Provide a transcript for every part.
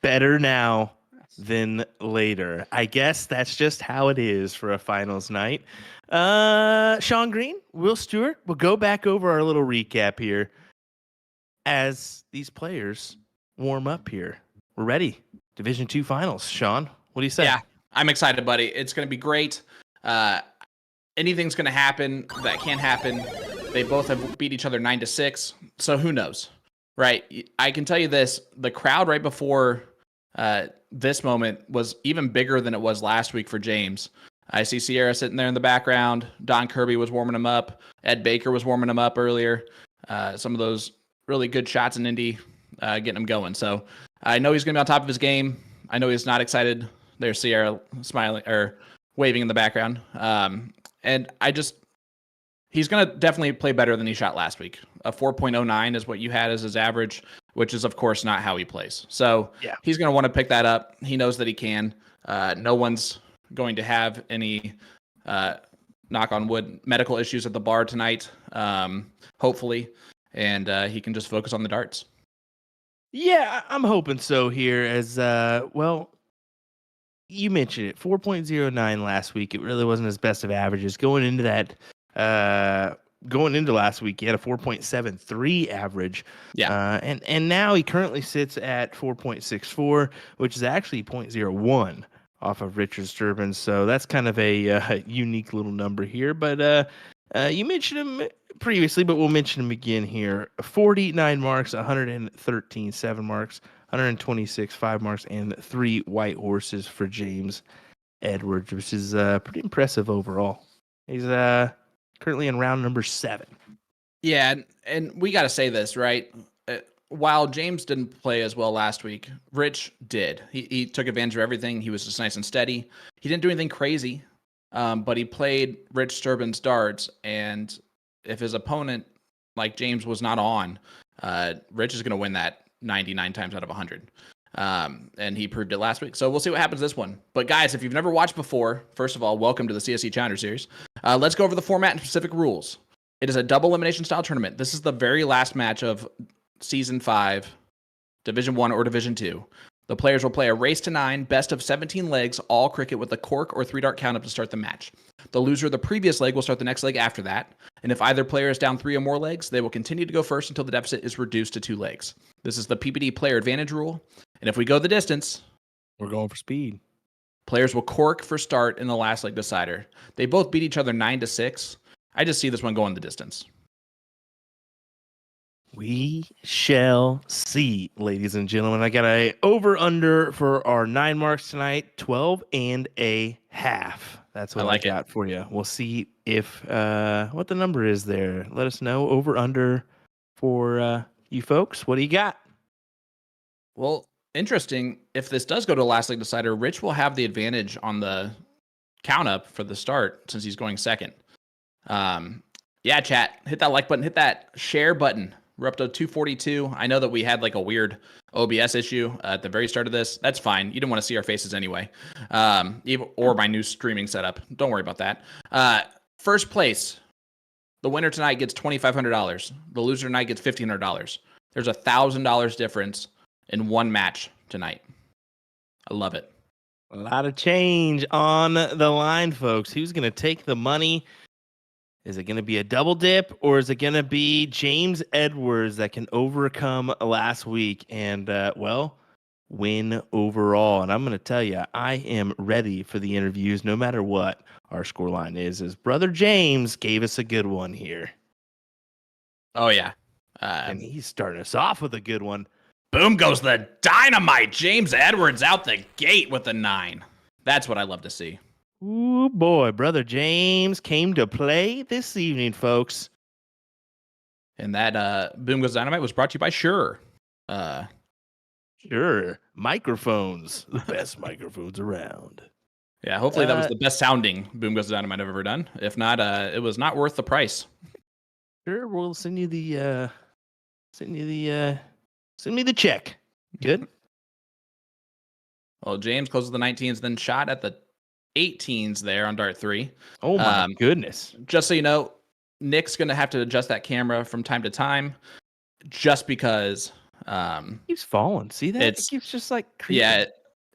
Better now than later. I guess that's just how it is for a finals night. Sean Green, Will Stewart, we'll go back over our little recap here as these players warm up here. We're ready. Division 2 finals. Sean, what do you say? Yeah, I'm excited, buddy. It's going to be great. Anything's going to happen that can happen. They both have beat each other 9-6, so who knows, right? I can tell you this: the crowd right before this moment was even bigger than it was last week for James. I see Sierra sitting there in the background. Don Kirby was warming him up. Ed Baker was warming him up earlier. Some of those really good shots in Indy, getting him going. So I know he's going to be on top of his game. I know he's not excited. There's Sierra smiling or waving in the background. And he's going to definitely play better than he shot last week. A 4.09 is what you had as his average, which is, of course, not how he plays. So he's going to want to pick that up. He knows that he can. No one's going to have any, knock on wood, medical issues at the bar tonight, hopefully. And he can just focus on the darts. Yeah, I'm hoping so here as, well, you mentioned it, 4.09 last week. It really wasn't his best of averages. Going into last week, he had a 4.73 average. Yeah. And now he currently sits at 4.64, which is actually 0.01 off of Richard Sterbenz. So that's kind of a unique little number here. But you mentioned him previously, but we'll mention him again here. 49 marks, 113 7 marks, 126 5 marks, and 3 white horses for James Edwards, which is pretty impressive overall. He's currently in round number 7. Yeah, and we got to say this, right? While James didn't play as well last week, Rich did. He took advantage of everything. He was just nice and steady. He didn't do anything crazy, but he played Rich Sterbenz darts, and if his opponent, like James, was not on, Rich is going to win that 99 times out of 100. And he proved it last week. So we'll see what happens this one. But guys, if you've never watched before, first of all, welcome to the CSC Challenger Series. Let's go over the format and specific rules. It is a double elimination style tournament. This is the very last match of Season 5, Division 1 or Division 2. The players will play a race to 9, best of 17 legs, all cricket with a cork or 3-dart count-up to start the match. The loser of the previous leg will start the next leg after that. And if either player is down 3 or more legs, they will continue to go first until the deficit is reduced to 2 legs. This is the PPD player advantage rule. And if we go the distance, we're going for speed. Players will cork for start in the last leg decider. They both beat each other 9-6. I just see this one going the distance. We shall see, ladies and gentlemen. I got a over-under for our 9 marks tonight, 12.5. That's what I got for you. We'll see if what the number is there. Let us know. Over-under for you folks. What do you got? Well, interesting. If this does go to a last leg decider, Rich will have the advantage on the count-up for the start since he's going second. Yeah, chat. Hit that like button. Hit that share button. We're up to 242. I know that we had like a weird OBS issue at the very start of this. That's fine. You didn't want to see our faces anyway. Or my new streaming setup. Don't worry about that. First place. The winner tonight gets $2,500. The loser tonight gets $1,500. There's $1,000 difference in one match tonight. I love it. A lot of change on the line, folks. Who's going to take the money? Is it going to be a double dip, or is it going to be James Edwards that can overcome last week and, win overall? And I'm going to tell you, I am ready for the interviews no matter what our scoreline is, as Brother James gave us a good one here. Oh, yeah. And he's starting us off with a good one. Boom goes the dynamite. James Edwards out the gate with a 9. That's what I love to see. Ooh, boy, Brother James came to play this evening, folks. And that Boom Goes Dynamite was brought to you by Shure. Sure. Microphones. The best microphones around. Yeah, hopefully that was the best sounding Boom Goes Dynamite I've ever done. If not, it was not worth the price. Sure, we'll send you the send me the check. Good. Well, James closes the 19s, then shot at the 18s there on dart 3. Oh my goodness. Just so you know, Nick's going to have to adjust that camera from time to time just because Keeps falling. See that? It It's keeps just like creeping. yeah,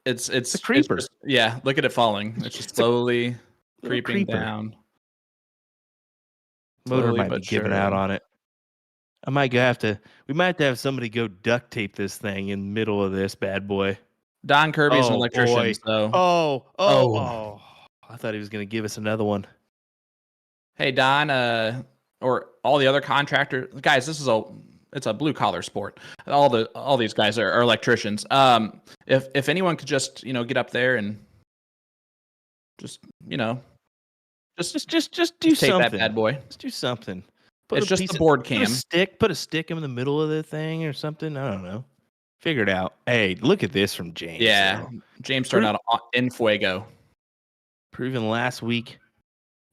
It's a it's creeper. just yeah. Look at it falling. It's just It's a slowly little creeping creeper. down, Motor slowly might be but giving out surely. on it. We might have to have somebody go duct tape this thing in the middle of this bad boy. Don Kirby's an Oh electrician, boy. so oh. Oh. I thought he was going to give us another one. Hey Don, or all the other contractors, guys. It's a blue collar sport. All these guys are electricians. If anyone could just get up there and just Just do tape that something. bad boy. Just do something. It's just the board cam. Put a stick in the middle of the thing or something. I don't know. Figure it out. Hey, look at this from James. Yeah, James started out in fuego. Proven last week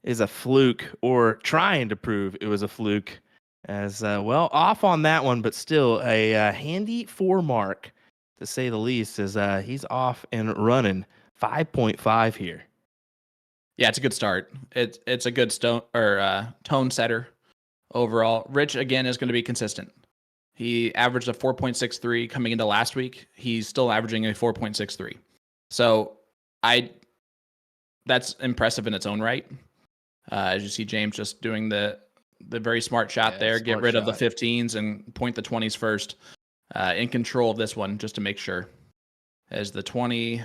is a fluke, or trying to prove it was a fluke. As well, off on that one, but still a handy 4 mark, to say the least, as he's off and running 5.5 here. Yeah, it's a good start. It's a good tone setter overall. Rich again is going to be consistent. He averaged a 4.63 coming into last week. He's still averaging a 4.63. So that's impressive in its own right. As you see James just doing the very smart shot there, get rid of the 15s and point the 20s first. In control of this one just to make sure. As the 20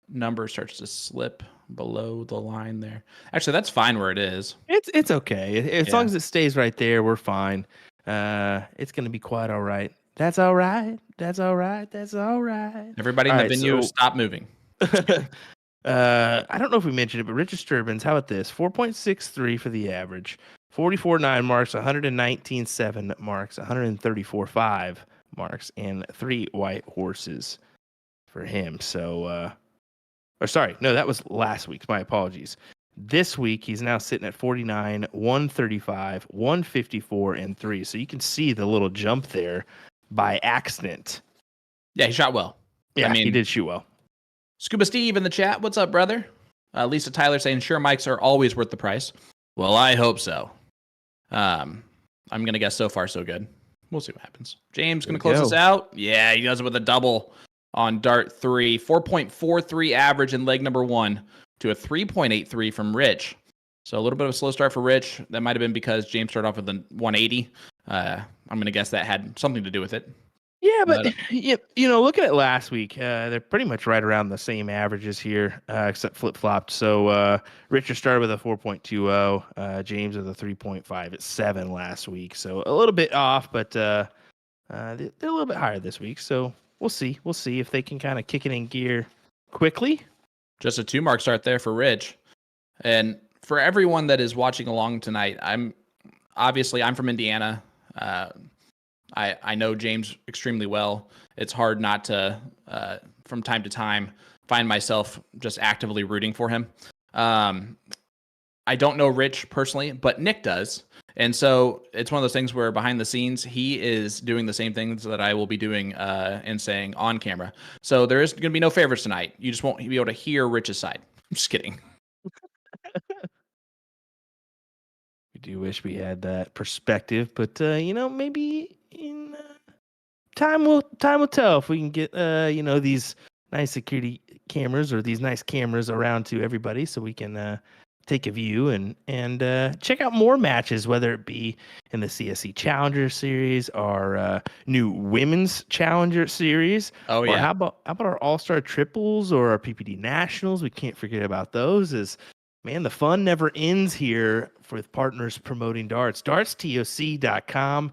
number starts to slip below the line there. Actually, that's fine where it is. It's okay. As long as it stays right there, we're fine. It's going to be quite all right. That's all right. That's all right. That's all right. Everybody in the venue, stop moving. I don't know if we mentioned it, but Richard Sterbenz, how about this? 4.63 for the average, 44.9 marks, 119.7 marks, 134.5 marks, and 3 white horses for him. So, that was last week's. My apologies. This week, he's now sitting at 49, 135, 154, and 3. So you can see the little jump there by accident. Yeah, he shot well. Yeah, he did shoot well. Scuba Steve in the chat. What's up, brother? Lisa Tyler saying, sure, mics are always worth the price. Well, I hope so. I'm going to guess so far so good. We'll see what happens. James going to close us out. Yeah, he does it with a double on dart 3. 4.43 average in leg number 1 to a 3.83 from Rich. So a little bit of a slow start for Rich. That might have been because James started off with a 180. I'm going to guess that had something to do with it. Yeah, but looking at last week, they're pretty much right around the same averages here, except flip-flopped. So Richard started with a 4.20, James with a 3.5 at 7 last week. So a little bit off, but they're a little bit higher this week. So we'll see. We'll see if they can kind of kick it in gear quickly. Just a 2-mark start there for Rich. And for everyone that is watching along tonight, I'm from Indiana. I know James extremely well. It's hard not to, from time to time, find myself just actively rooting for him. I don't know Rich personally, but Nick does. And so it's one of those things where behind the scenes, he is doing the same things that I will be doing and saying on camera. So there is going to be no favorites tonight. You just won't be able to hear Rich's side. I'm just kidding. We do wish we had that perspective, but maybe in time will tell if we can get these nice security cameras or these nice cameras around to everybody, so we can take a view and check out more matches, whether it be in the CSC Challenger Series, our new Women's Challenger Series. Oh yeah. Or how about our All-Star Triples or our PPD Nationals? We can't forget about those. Man, the fun never ends here with partners promoting darts. DartsTOC.com.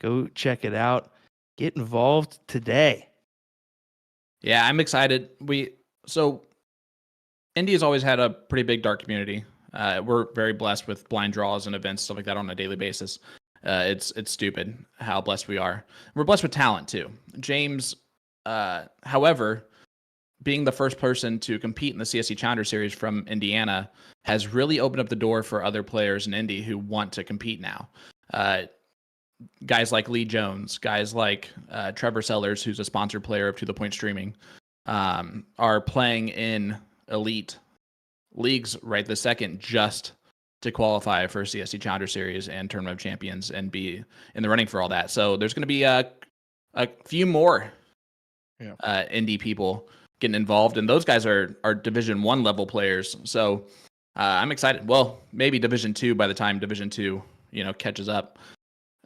Go check it out. Get involved today. Yeah, I'm excited. Indy has always had a pretty big dart community. We're very blessed with blind draws and events, stuff like that on a daily basis. It's stupid how blessed we are. We're blessed with talent too. James, however, being the first person to compete in the CSC Challenger Series from Indiana has really opened up the door for other players in Indy who want to compete now. Guys like Lee Jones, guys like Trevor Sellers, who's a sponsored player of To The Point Streaming, are playing in elite leagues right this second just to qualify for CSC Challenger Series and Tournament of Champions and be in the running for all that. So there's going to be a a few more Yeah. indie people getting involved, and those guys are Division 1 level players. So I'm excited. Well, maybe Division 2 by the time Division 2 catches up.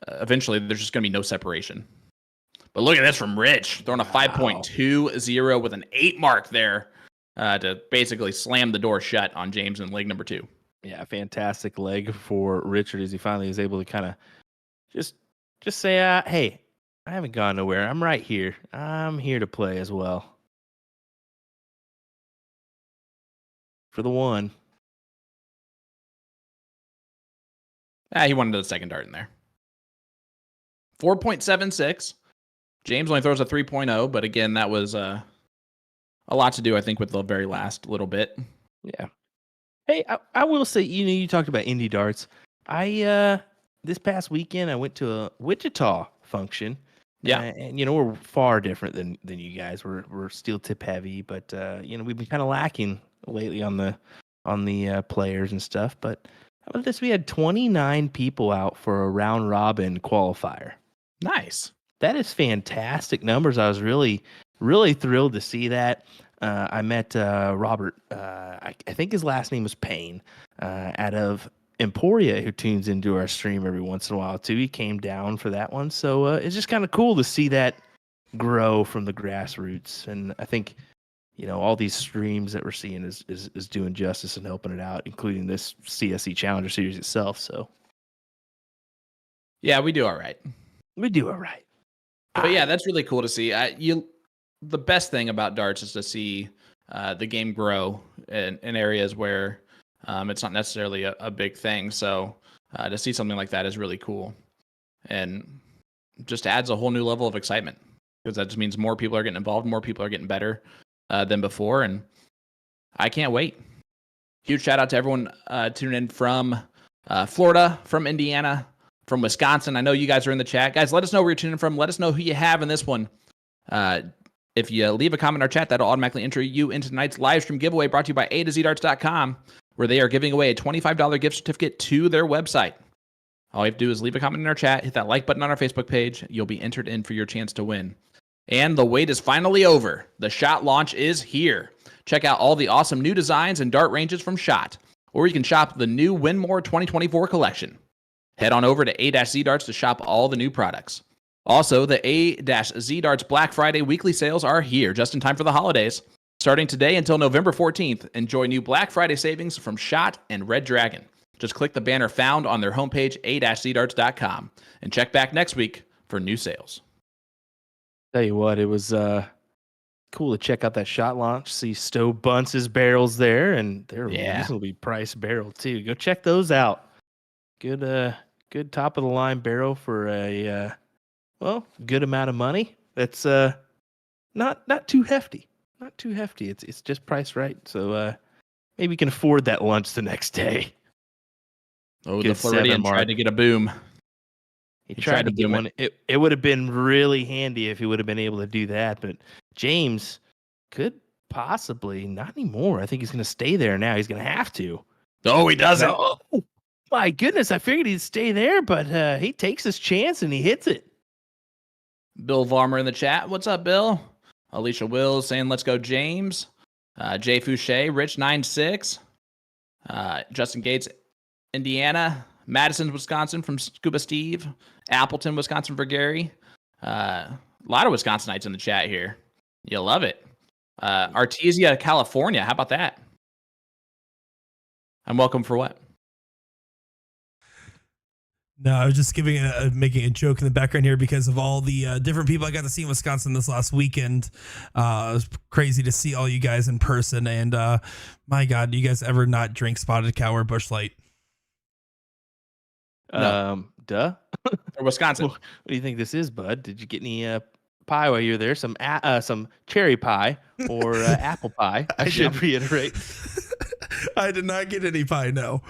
Eventually, there's just going to be no separation. But look at this from Rich, throwing a 5.20 with an 8 mark there to basically slam the door shut on James in leg number 2. Yeah, fantastic leg for Richard as he finally is able to kind of just say, hey, I haven't gone nowhere. I'm right here. I'm here to play as well. For the one. He wanted the second dart in there. 4.76. James only throws a 3.0, but again, that was a lot to do, I think, with the very last little bit. Yeah. Hey, I will say, you talked about indie darts. This past weekend, I went to a Wichita function. Yeah. And we're far different than you guys. We're steel tip heavy, but we've been kind of lacking lately on the players and stuff. But how about this? We had 29 people out for a round robin qualifier. Nice. That is fantastic numbers. I was really, really thrilled to see that. I met Robert. I think his last name was Payne, out of Emporia, who tunes into our stream every once in a while too. He came down for that one, so it's just kind of cool to see that grow from the grassroots. And I think all these streams that we're seeing is doing justice and helping it out, including this CSC Challenger Series itself. So yeah, we do all right. We do all right. But yeah, that's really cool to see. The best thing about darts is to see the game grow in areas where it's not necessarily a big thing. So to see something like that is really cool, and just adds a whole new level of excitement, because that just means more people are getting involved, more people are getting better than before, and I can't wait. Huge shout out to everyone tuning in from Florida, from Indiana, from Wisconsin. I know you guys are in the chat. Guys, let us know where you're tuning in from. Let us know who you have in this one. If you leave a comment in our chat, that'll automatically enter you into tonight's live stream giveaway brought to you by A2Zdarts.com, where they are giving away a $25 gift certificate to their website. All you have to do is leave a comment in our chat, hit that like button on our Facebook page. You'll be entered in for your chance to win. And the wait is finally over. The SHOT launch is here. Check out all the awesome new designs and dart ranges from SHOT, or you can shop the new Win More 2024 collection. Head on over to A-Z Darts to shop all the new products. Also, the A-Z Darts Black Friday weekly sales are here just in time for the holidays. Starting today until November 14th, enjoy new Black Friday savings from SHOT and Red Dragon. Just click the banner found on their homepage, A-Zdarts.com, and check back next week for new sales. Tell you what, it was cool to check out that SHOT launch, see Stowe Bunce's barrels there, and they're reasonably priced barrel too. Go check those out. Good top of the line barrel for a good amount of money. That's not too hefty. Not too hefty. It's just priced right. So maybe you can afford that lunch the next day. Oh, the Floridian tried to get a boom. He tried to get one. It would have been really handy if he would have been able to do that. But James could possibly, not anymore. I think he's going to stay there now. He's going to have to. Oh, he doesn't. Oh, my goodness. I figured he'd stay there, but he takes his chance and he hits it. Bill Varmer in the chat. What's up, Bill? Alicia Wills saying, let's go, James. Jay Fouché, Rich 96. Justin Gates, Indiana. Madison, Wisconsin from Scuba Steve. Appleton, Wisconsin for Gary. A lot of Wisconsinites in the chat here. You love it. Artesia, California. How about that? I'm welcome for what? No, I was just making a joke in the background here because of all the different people I got to see in Wisconsin this last weekend. It was crazy to see all you guys in person. And my God, do you guys ever not drink Spotted Cow or Busch Light? No. Duh. Or Wisconsin. What do you think this is, bud? Did you get any pie while you were there? Some cherry pie or apple pie? I should reiterate. I did not get any pie. No.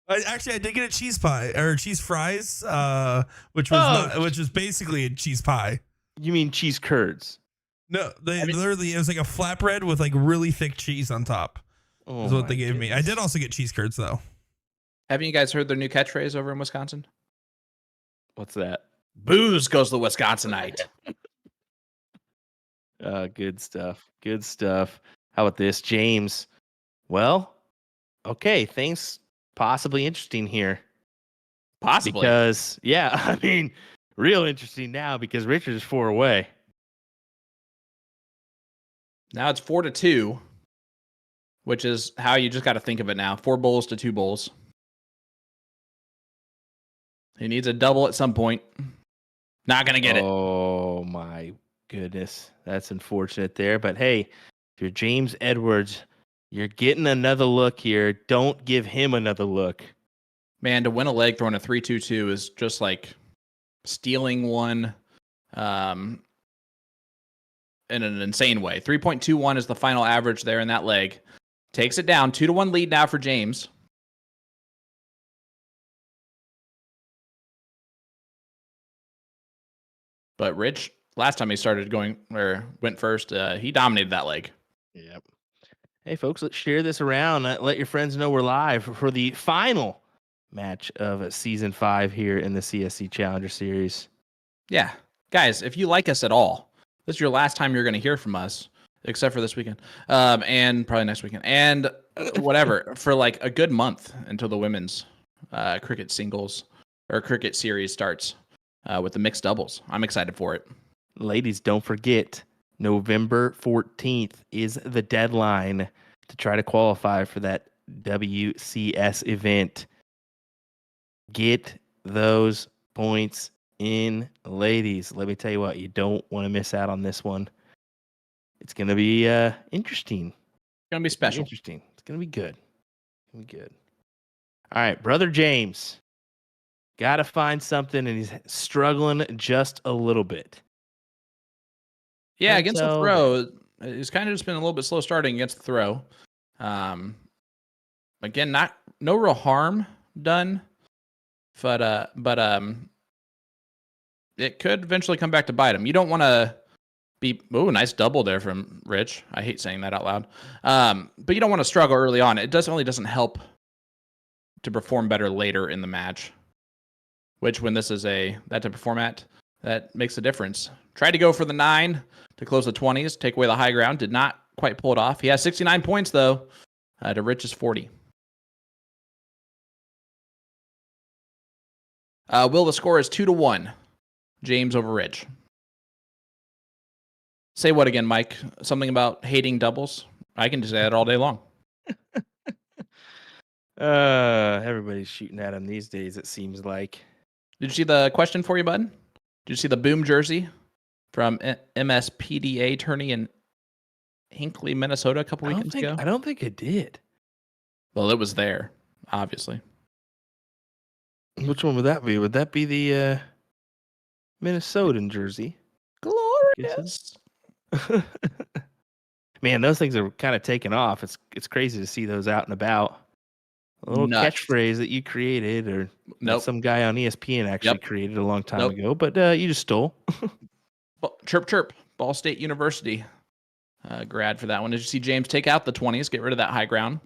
I did get a cheese pie or cheese fries, which was basically a cheese pie. You mean cheese curds? No, literally it was like a flatbread with like really thick cheese on top. Is what they gave me. I did also get cheese curds though. Haven't you guys heard their new catchphrase over in Wisconsin? What's that? Booze goes the Wisconsinite. Good stuff. Good stuff. How about this, James? Well, okay, things possibly interesting here Possibly. because, yeah, I mean, real interesting now because Richard is 4 away. Now it's 4-2, which is how you just got to think of it now. 4 bowls to 2 bowls. He needs a double at some point. Not going to get it. Oh, my goodness. That's unfortunate there. But hey, if you're James Edwards, you're getting another look here. Don't give him another look. Man, to win a leg throwing a 3-2-2 is just like stealing one in an insane way. 3.21 is the final average there in that leg. Takes it down. 2-1 lead now for James. But Rich, last time he started going or went first, he dominated that leg. Yep. Hey, folks, let's share this around. Let your friends know we're live for the final match of Season 5 here in the CSC Challenger Series. Yeah. Guys, if you like us at all, this is your last time you're going to hear from us, except for this weekend, and probably next weekend, and whatever, for like a good month until the women's cricket singles or cricket series starts with the mixed doubles. I'm excited for it. Ladies, don't forget, November 14th is the deadline to try to qualify for that WCS event. Get those points in, ladies. Let me tell you what, you don't want to miss out on this one. It's going to be interesting. It's going to be special. Interesting. It's going to be good. It's going to be good. All right, Brother James. Got to find something, and he's struggling just a little bit. Yeah, against the throw, it's kind of just been a little bit slow starting against the throw. Again, no real harm done, but it could eventually come back to bite him. You don't want to be nice double there from Rich. I hate saying that out loud. But you don't want to struggle early on. It doesn't help to perform better later in the match. Which, when this is that type of format, that makes a difference. Tried to go for the 9 to close the 20s, take away the high ground. Did not quite pull it off. He has 69 points, though, to Rich's 40. The score is 2-1. James over Rich. Say what again, Mike? Something about hating doubles? I can just say that all day long. Everybody's shooting at him these days, it seems like. Did you see the question for you, bud? Did you see the boom jersey from MSPDA tourney in Hinckley, Minnesota a couple weekends ago? I don't think it did. Well, it was there, obviously. Which one would that be? Would that be the Minnesotan jersey? Glorious. Man, those things are kind of taking off. It's crazy to see those out and about. A little catchphrase that you created, or some guy on ESPN actually created a long time ago, but you just stole. Chirp, chirp. Ball State University grad for that one. Did you see James take out the 20s, get rid of that high ground?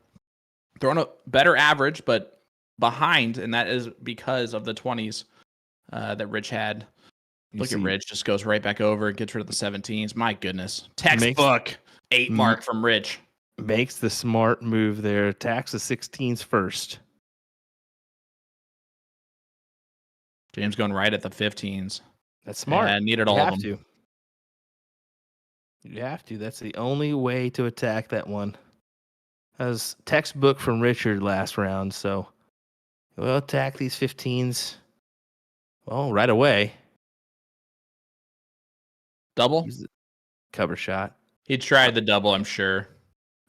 Throwing a better average, but behind, and that is because of the 20s that Rich had. Look at Rich, just goes right back over and gets rid of the 17s. My goodness. Textbook 8 mark from Rich. Makes the smart move there. Attacks the 16s first. James going right at the 15s. That's smart. And needed all of them. You have to. That's the only way to attack that one. That was textbook from Richard last round, so we'll attack these 15s, well, right away. Double? Cover shot. He tried the double, I'm sure.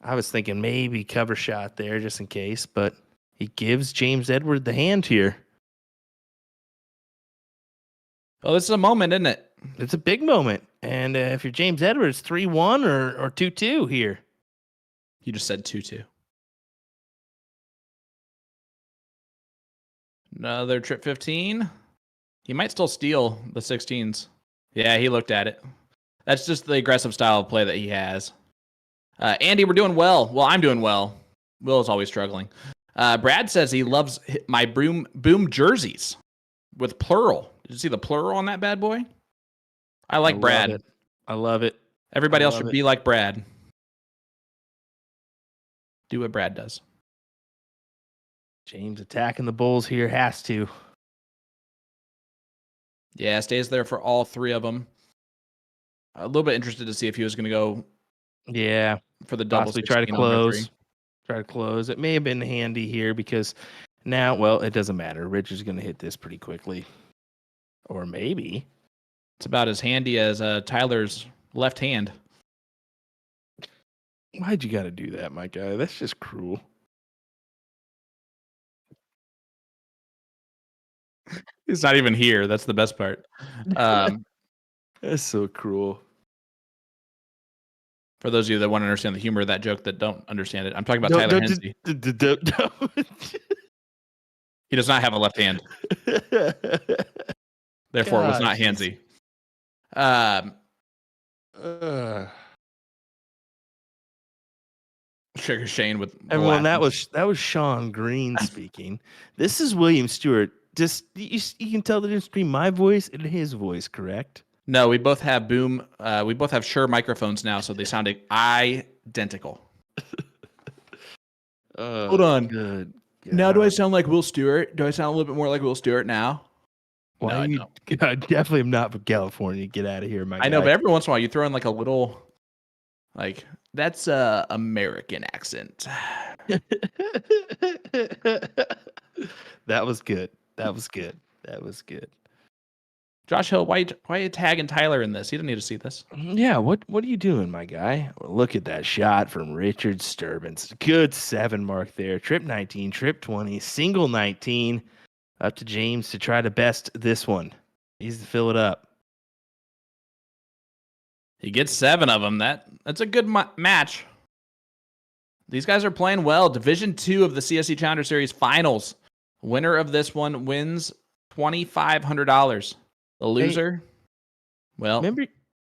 I was thinking maybe cover shot there just in case, but he gives James Edward the hand here. Well, this is a moment, isn't it? It's a big moment. And if you're James Edwards, 3-1 or 2-2 here. You just said 2-2. Another trip 15. He might still steal the 16s. Yeah, he looked at it. That's just the aggressive style of play that he has. Andy, we're doing well. Well, I'm doing well. Will is always struggling. Brad says he loves my boom jerseys with plural. Did you see the plural on that bad boy? I like Brad. I love it. Everybody else should it. be like Brad. Do what Brad does. James attacking the bulls here has to. Yeah, stays there for all three of them. A little bit interested to see if he was going to go. Yeah, for the double. possibly try to close. Try to close. It may have been handy here because now, well, it doesn't matter. Richard's going to hit this pretty quickly, or maybe it's about as handy as Tyler's left hand. Why'd you got to do that, my guy? That's just cruel. He's not even here. That's the best part. That's so cruel. For those of you that want to understand the humor of that joke that don't understand it, I'm talking about Tyler Hensey. He does not have a left hand. Therefore, it was not handsy. Sugar Shane with everyone. That was Sean Green speaking. This is William Stewart. Just you can tell the difference between my voice and his voice, correct? No, we both have boom. We both have Shure microphones now, so they sound identical. Hold on. Good. Now, do I sound like Will Stewart? Do I sound a little bit more like Will Stewart now? Why? No, I definitely am not from California. Get out of here, my guy. I know, but every once in a while you throw in like a little, like that's a American accent. That was good. That was good. That was good. Josh Hill, why are you tagging Tyler in this? He didn't need to see this. Yeah, what are you doing, my guy? Well, look at that shot from Richard Sterbenz. Good 7 mark there. Trip 19, trip 20, single 19. Up to James to try to best this one. He's to fill it up. He gets 7 of them. That's a good match. These guys are playing well. Division 2 of the CSC Challenger Series finals. Winner of this one wins $2,500. The loser, well, remember, you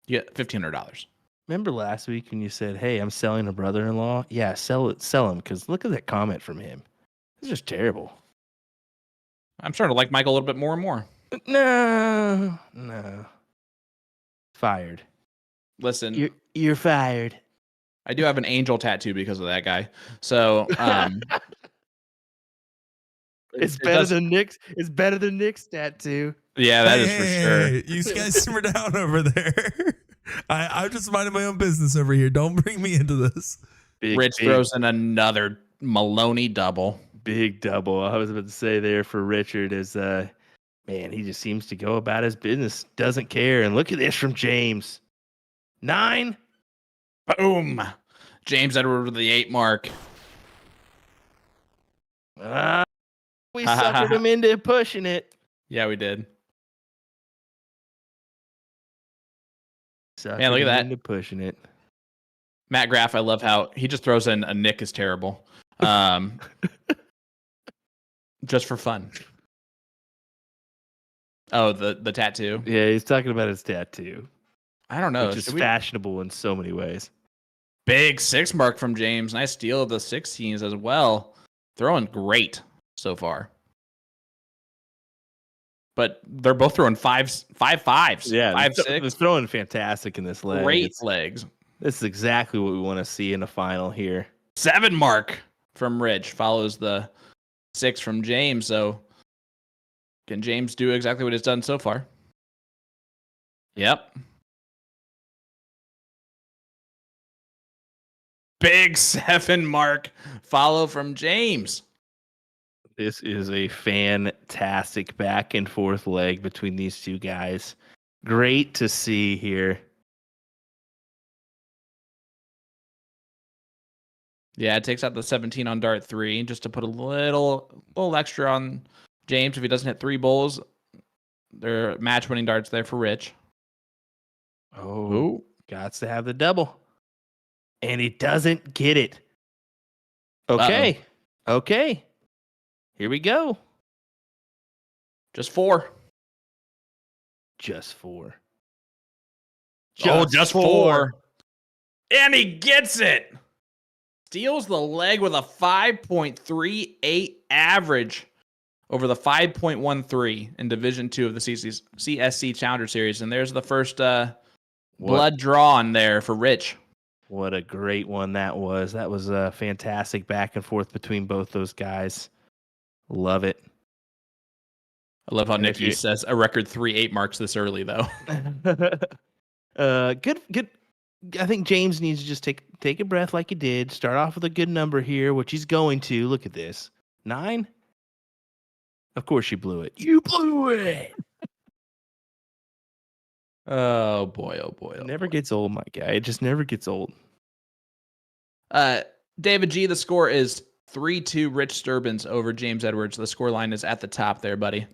get $1,500. Remember last week when you said, "Hey, I'm selling a brother-in-law"? Yeah, sell him. Because look at that comment from him. It's just terrible. I'm starting to like Michael a little bit more and more. No. Fired. Listen, you're fired. I do have an angel tattoo because of that guy. So, it's better than Nick's. It's better than Nick's tattoo. Yeah, that is for sure. You guys simmer down over there. I'm just minding my own business over here. Don't bring me into this. Rich throws in another Maloney double. Big double. I was about to say there for Richard is, man, he just seems to go about his business. Doesn't care. And look at this from James. 9. Boom. James Edward with the 8 mark. We suckered him into pushing it. Yeah, we did. Man, look at that. Into pushing it. Matt Graff, I love how he just throws in a Nick is terrible. Just for fun. Oh, the tattoo. Yeah, he's talking about his tattoo. I don't know. Which is fashionable in so many ways. Big 6 mark from James. Nice steal of the 16s as well. Throwing great so far. But they're both throwing 5-5s. Yeah, 5-6. They're throwing fantastic in this leg. Great legs. This is exactly what we want to see in a final here. 7 mark from Rich follows the 6 from James. So can James do exactly what he's done so far? Yep. Big 7 mark follow from James. This is a fantastic back and forth leg between these two guys. Great to see here. Yeah, it takes out the 17 on dart 3 just to put a little extra on James if he doesn't hit 3 bowls. They're match winning darts there for Rich. Oh, got to have the double. And he doesn't get it. Okay. Uh-oh. Okay. Here we go. Just 4. Just 4. Just 4. And he gets it. Steals the leg with a 5.38 average over the 5.13 in Division 2 of the CSC Challenger Series. And there's the first Blood drawn there for Rich. What a great one that was. That was a fantastic back and forth between both those guys. Love it. I love how And if Nikki you- says a record 3-8 marks this early, though. Good. I think James needs to just take a breath like he did. Start off with a good number here, which he's going to. Look at this. 9? Of course you blew it. You blew it. Oh boy, oh boy. It never gets old, my guy. It just never gets old. David G, the score is 3-2 Rich Sterbenz over James Edwards. The score line is at the top there, buddy.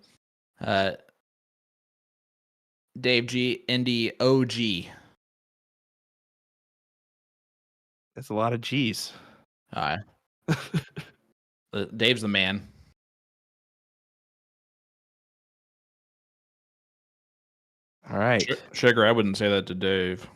Dave G, Indy OG. That's a lot of G's. Dave's the man. All right. Sugar, I wouldn't say that to Dave.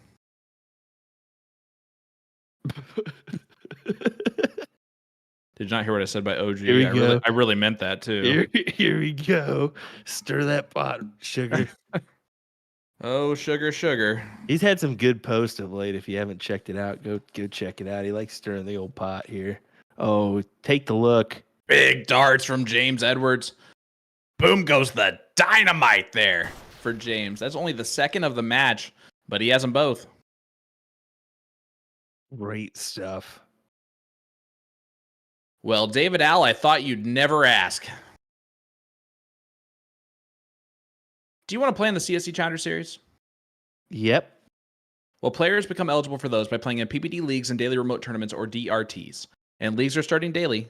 Did you not hear what I said by OG? Here we go. I really meant that too. Here we go. Stir that pot, Sugar. Oh, sugar. He's had some good posts of late. If you haven't checked it out, go check it out. He likes stirring the old pot here. Oh, take the look. Big darts from James Edwards. Boom goes the dynamite there for James. That's only the second of the match, but he has them both. Great stuff. Well, David Al, I thought you'd never ask. Do you want to play in the CSC Challenger Series? Yep. Well, players become eligible for those by playing in PPD leagues and daily remote tournaments, or DRTs. And leagues are starting daily.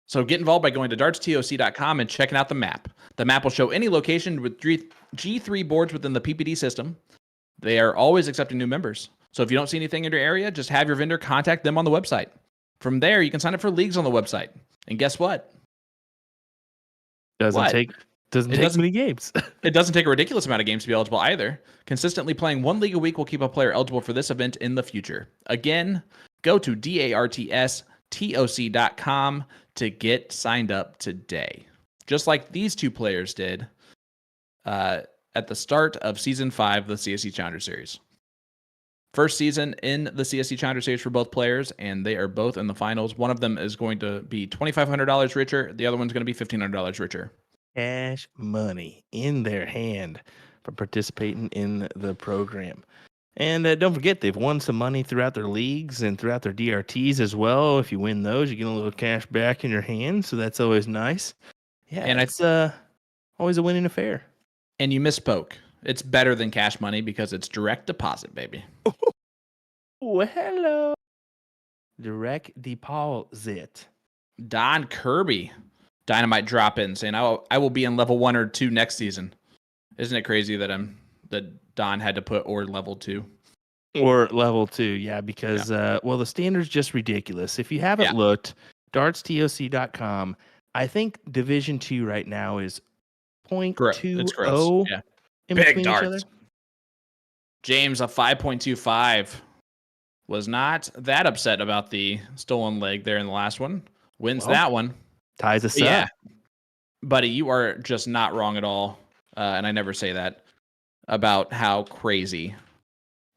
So get involved by going to dartstoc.com and checking out the map. The map will show any location with G3 boards within the PPD system. They are always accepting new members. So if you don't see anything in your area, just have your vendor contact them on the website. From there, you can sign up for leagues on the website. And guess what? Doesn't take many games. It doesn't take a ridiculous amount of games to be eligible either. Consistently playing one league a week will keep a player eligible for this event in the future. Again, go to dartstoc.com to get signed up today. Just like these two players did at the start of Season 5 of the CSC Challenger Series. First season in the CSC Challenger Series for both players, and they are both in the finals. One of them is going to be $2,500 richer. The other one's going to be $1,500 richer. Cash money in their hand for participating in the program. And don't forget, they've won some money throughout their leagues and throughout their DRTs as well. If you win those, you get a little cash back in your hand, so that's always nice. Yeah, and it's always a winning affair. And you misspoke. It's better than cash money because it's direct deposit, baby. Oh, hello. Direct deposit. Don Kirby, dynamite drop-in, saying I will be in level 1 or 2 next season. Isn't it crazy that Don had to put or level 2? Or level 2, yeah, because the standard's just ridiculous. If you haven't looked, dartstoc.com, I think Division 2 right now is 0.20. Yeah. In Big darts. James, a 5.25, was not that upset about the stolen leg there in the last one. Wins that one. Ties us up. Yeah. Buddy, you are just not wrong at all. And I never say that about how crazy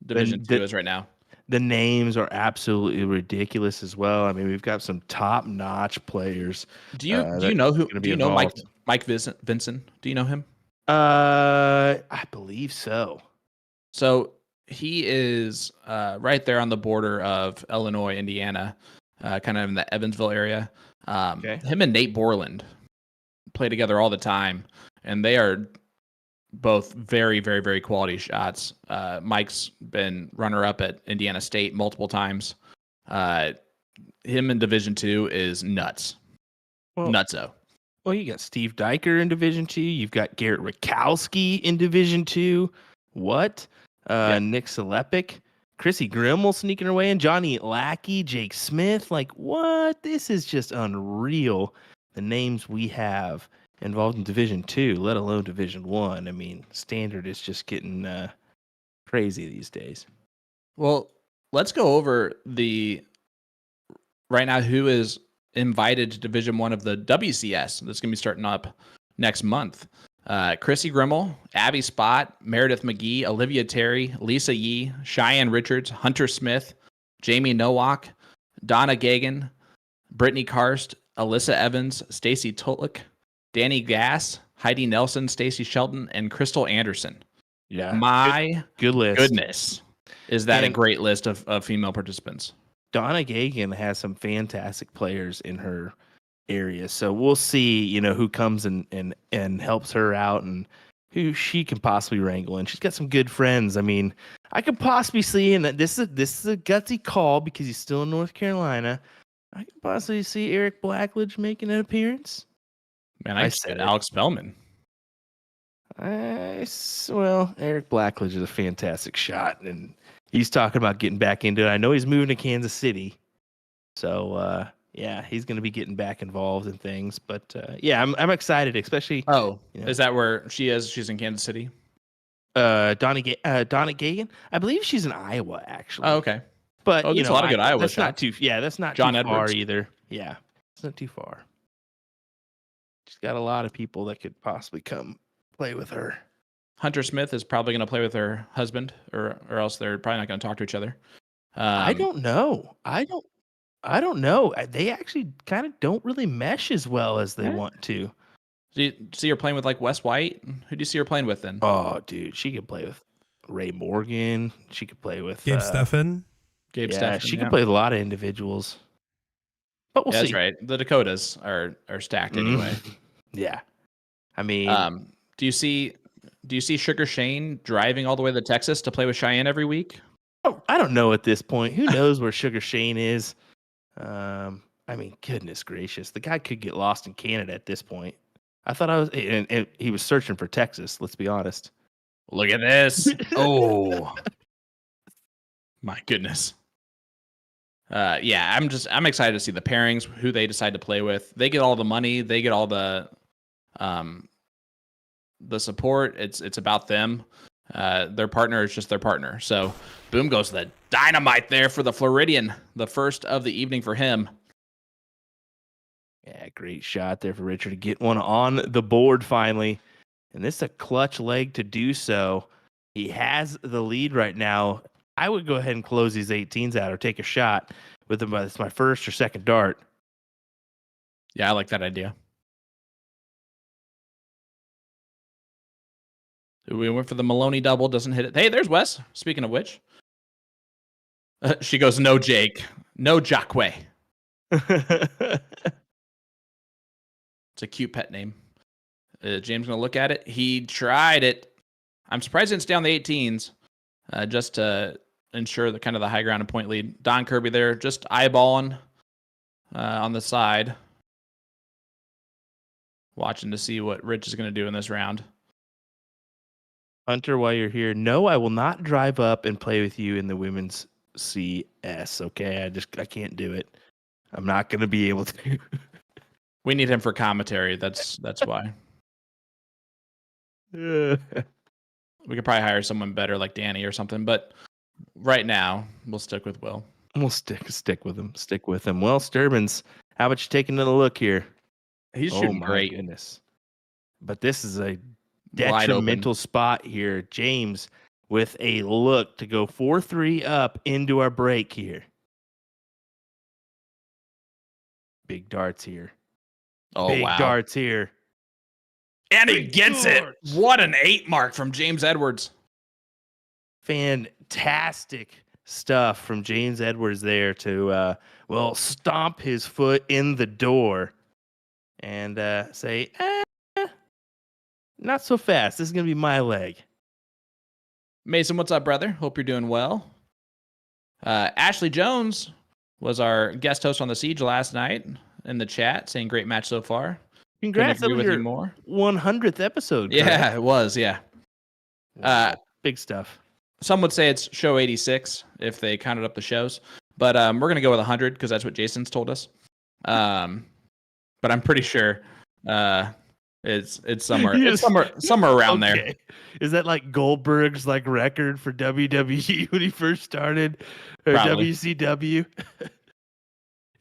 Division 2 is right now. The names are absolutely ridiculous as well. I mean, we've got some top-notch players. Do you know who? Do you know Mike Vincent? Do you know him? I believe so. So he is right there on the border of Illinois, Indiana, kind of in the Evansville area. Him and Nate Borland play together all the time, and they are both very, very, very quality shots. Mike's been runner-up at Indiana State multiple times. Him in Division 2 is nuts. Nutso. Well, you got Steve Diker in Division 2. You've got Garrett Rakowski in Division 2. What? Nick Selepik. Chrissy Grimmel sneaking her way in. Johnny Lackey. Jake Smith. Like, what? This is just unreal. The names we have involved in Division 2, let alone Division 1. I mean, standard is just getting crazy these days. Well, let's go over right now who is invited to Division 1 of the WCS. That's going to be starting up next month. Chrissy Grimmel, Abby Spot, Meredith McGee, Olivia Terry, Lisa Yee, Cheyenne Richards, Hunter Smith, Jamie Nowak, Donna Gagan, Brittany Karst, Alyssa Evans, Stacy Totlick, Danny Gass, Heidi Nelson, Stacy Shelton, and Crystal Anderson. Yeah. My good list. goodness. Is that And a great list of female participants? Donna Gagan has some fantastic players in her area. So we'll see, who comes and helps her out and who she can possibly wrangle. And she's got some good friends. I mean, I could possibly see, and this is a gutsy call because he's still in North Carolina. I could possibly see Eric Blackledge making an appearance. Man, I said Alex Spellman. Well, Eric Blackledge is a fantastic shot, and he's talking about getting back into it. I know he's moving to Kansas City, so yeah, he's going to be getting back involved in things. But yeah, I'm excited, especially. Oh, is that where she is? She's in Kansas City. Donna Gagan, I believe she's in Iowa, actually. Oh, okay. But there's a lot of good Iowa that's shots. not too. Yeah, that's not John too Edwards. far either. Yeah, it's not too far. She's got a lot of people that could possibly come play with her. Hunter Smith is probably going to play with her husband, or else they're probably not going to talk to each other. I don't know. I don't know. They actually kind of don't really mesh as well as they want to. Do you see her playing with like Wes White? Who do you see her playing with then? Oh, dude, she could play with Ray Morgan. She could play with Gabe Steffen. She could play with a lot of individuals. But we'll see. That's right. The Dakotas are stacked anyway. Yeah. I mean, do you see Sugar Shane driving all the way to Texas to play with Cheyenne every week? I don't know at this point. Who knows where Sugar Shane is? I mean, goodness gracious, the guy could get lost in Canada at this point. I thought and he was searching for Texas. Let's be honest. Look at this. Oh, my goodness. Yeah, I'm excited to see the pairings, who they decide to play with. They get all the money. They get all the support. It's about them. Their partner is just their partner. So boom goes the dynamite there for the Floridian, the first of the evening for him. Yeah, great shot there for Richard to get one on the board finally. And this is a clutch leg to do so. He has the lead right now. I would go ahead and close these 18s out or take a shot with them. It's my first or second dart. Yeah, I like that idea. We went for the Maloney double, doesn't hit it. Hey, there's Wes. Speaking of which. She goes, no Jake, no Jacque. It's a cute pet name. James going to look at it. He tried it. I'm surprised he didn't stay on the 18s just to ensure the kind of the high ground and point lead. Don Kirby there just eyeballing on the side. Watching to see what Rich is going to do in this round. Hunter, while you're here, no, I will not drive up and play with you in the women's CS. Okay, I can't do it. I'm not going to be able to. We need him for commentary. That's why. We could probably hire someone better like Danny or something, but right now we'll stick with Will. We'll stick with him. Stick with him. Well, Sterbenz, how about you take another look here? He's shooting great. Goodness. But this is a detrimental spot here. James with a look to go 4-3 up into our break here. Big darts here. Oh, Big wow. darts here. And he gets it. What an 8 mark from James Edwards. Fantastic stuff from James Edwards there to, stomp his foot in the door and say, not so fast. This is going to be my leg. Mason, what's up, brother? Hope you're doing well. Ashley Jones was our guest host on the Siege last night in the chat, saying great match so far. Congrats on your 100th episode. Correct? Yeah, it was. Yeah. Big stuff. Some would say it's show 86 if they counted up the shows, but we're going to go with 100 because that's what Jason's told us. But I'm pretty sure it's somewhere around there. Is that like Goldberg's like record for WWE when he first started, or Probably. WCW?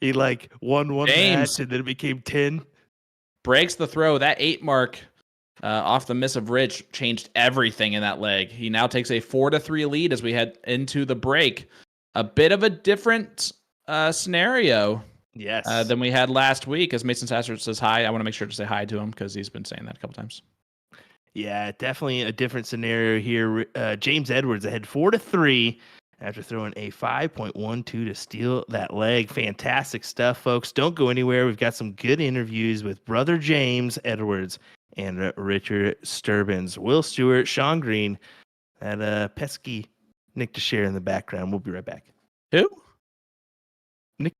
He like won one match and then it became 10. Breaks the throw. That 8 mark off the miss of Rich changed everything in that leg. He now takes a 4-3 lead as we head into the break. A bit of a different scenario than we had last week. As Mason Sasser says hi, I want to make sure to say hi to him because he's been saying that a couple times. Yeah, definitely a different scenario here. James Edwards ahead 4-3 after throwing a 5.12 to steal that leg. Fantastic stuff, folks. Don't go anywhere. We've got some good interviews with brother James Edwards and Richard Sterbenz. Will Stewart, Sean Green, that pesky Nick to share in the background. We'll be right back. Who? Nick.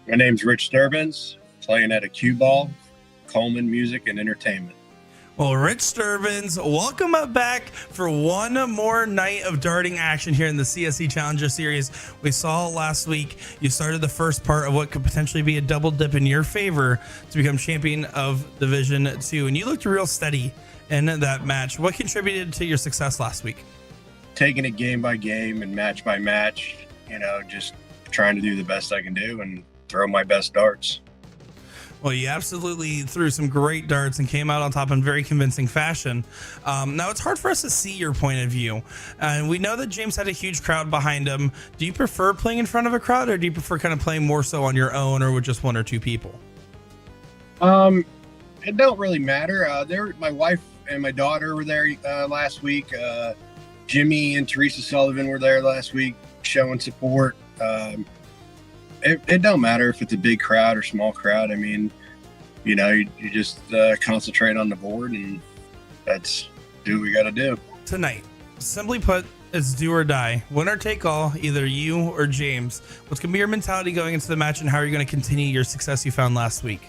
My name's Rich Sterbenz, playing at a cue ball, Coleman Music and Entertainment. Well, Rich Sterbenz, welcome back for one more night of darting action here in the CSC Challenger Series. We saw last week you started the first part of what could potentially be a double dip in your favor to become champion of Division 2, and you looked real steady in that match. What contributed to your success last week? Taking it game by game and match by match, just trying to do the best I can do and throw my best darts. Well, you absolutely threw some great darts and came out on top in very convincing fashion. Now, it's hard for us to see your point of view. And we know that James had a huge crowd behind him. Do you prefer playing in front of a crowd, or do you prefer kind of playing more so on your own or with just one or two people? It don't really matter. My wife and my daughter were there last week. Jimmy and Teresa Sullivan were there last week showing support. It don't matter if it's a big crowd or small crowd. I mean, you just concentrate on the board, and that's do what we got to do. Tonight, simply put, it's do or die. Winner take all, either you or James. What's going to be your mentality going into the match, and how are you going to continue your success you found last week?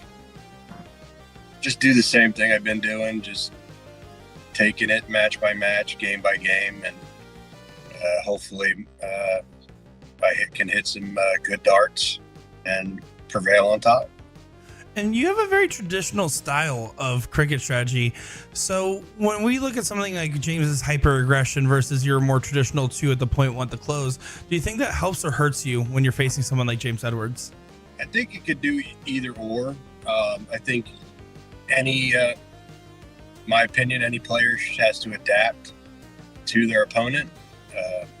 Just do the same thing I've been doing, just taking it match by match, game by game, and hopefully I can hit some good darts and prevail on top. And you have a very traditional style of cricket strategy. So when we look at something like James's hyper aggression versus your more traditional 2 at the point, 1 to close, do you think that helps or hurts you when you're facing someone like James Edwards? I think it could do either or. I think my opinion, any player has to adapt to their opponent.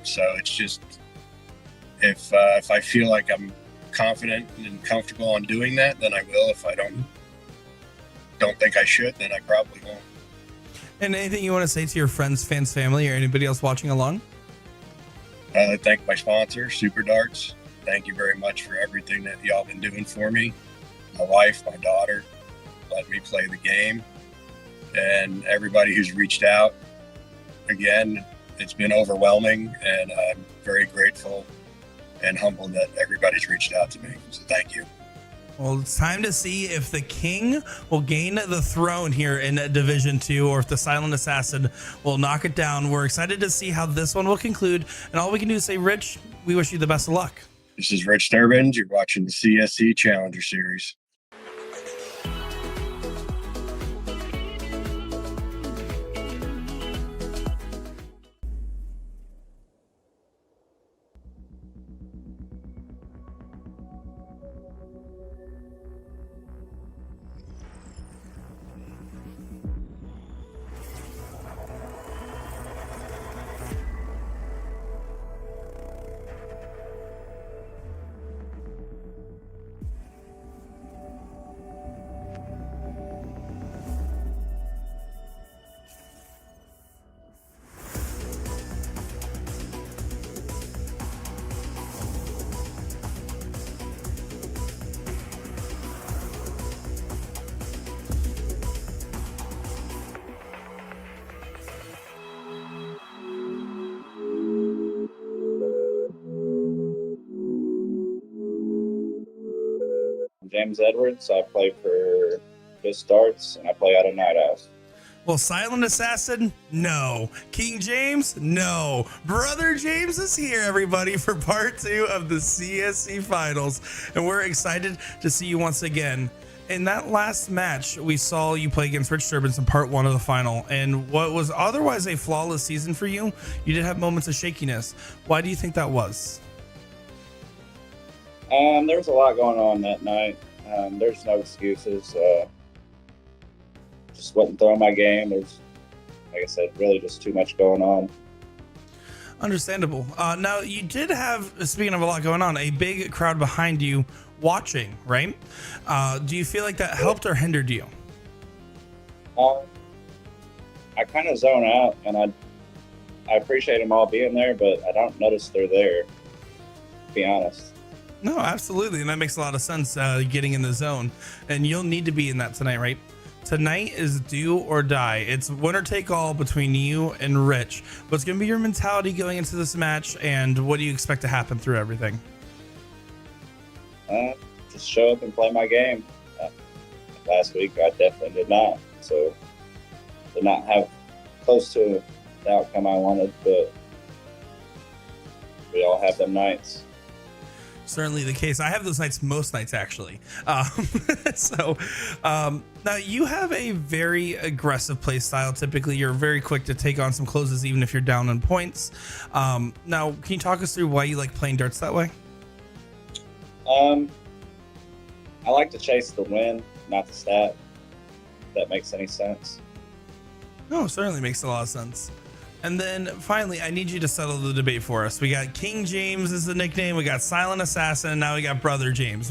So it's just, if I feel like I'm confident and comfortable on doing that, then I will. If I don't think I should, then I probably won't. And anything you want to say to your friends, fans, family, or anybody else watching along? Thank my sponsor, Super Darts. Thank you very much for everything that y'all been doing for me. My wife, my daughter, let me play the game, and everybody who's reached out. Again, it's been overwhelming, and I'm very grateful and humbled that everybody's reached out to me. So thank you. Well, it's time to see if the king will gain the throne here in Division 2, or if the Silent Assassin will knock it down. We're excited to see how this one will conclude. And all we can do is say, Rich, we wish you the best of luck. This is Rich Sterbenz. You're watching the CSC Challenger Series. James Edwards. I play for Just Darts, and I play out of Night House. Well, Silent Assassin, no. King James, no. Brother James is here, everybody, for part 2 of the CSC Finals. And we're excited to see you once again. In that last match, we saw you play against Rich Sterbenz in part 1 of the final. And what was otherwise a flawless season for you, you did have moments of shakiness. Why do you think that was? There was a lot going on that night. There's no excuses. Just wasn't throwing my game. There's, like I said, really just too much going on. Understandable. Now, you did have, speaking of a lot going on, a big crowd behind you watching, right? Do you feel like that helped or hindered you? I kind of zone out, and I appreciate them all being there, but I don't notice they're there, to be honest. No, absolutely. And that makes a lot of sense, getting in the zone. And you'll need to be in that tonight, right? Tonight is do or die. It's winner take all between you and Rich. What's going to be your mentality going into this match, and what do you expect to happen through everything? Just show up and play my game. Last week, I definitely did not. So, did not have close to the outcome I wanted, but we all have them nights. Certainly the case. I have those nights most nights, actually. Now you have a very aggressive play style. Typically, you're very quick to take on some closes, even if you're down on points. Now, can you talk us through why you like playing darts that way? I like to chase the win, not the stat. If that makes any sense. No, certainly makes a lot of sense. And then finally, I need you to settle the debate for us. We got King James as the nickname. We got Silent Assassin. And now we got Brother James.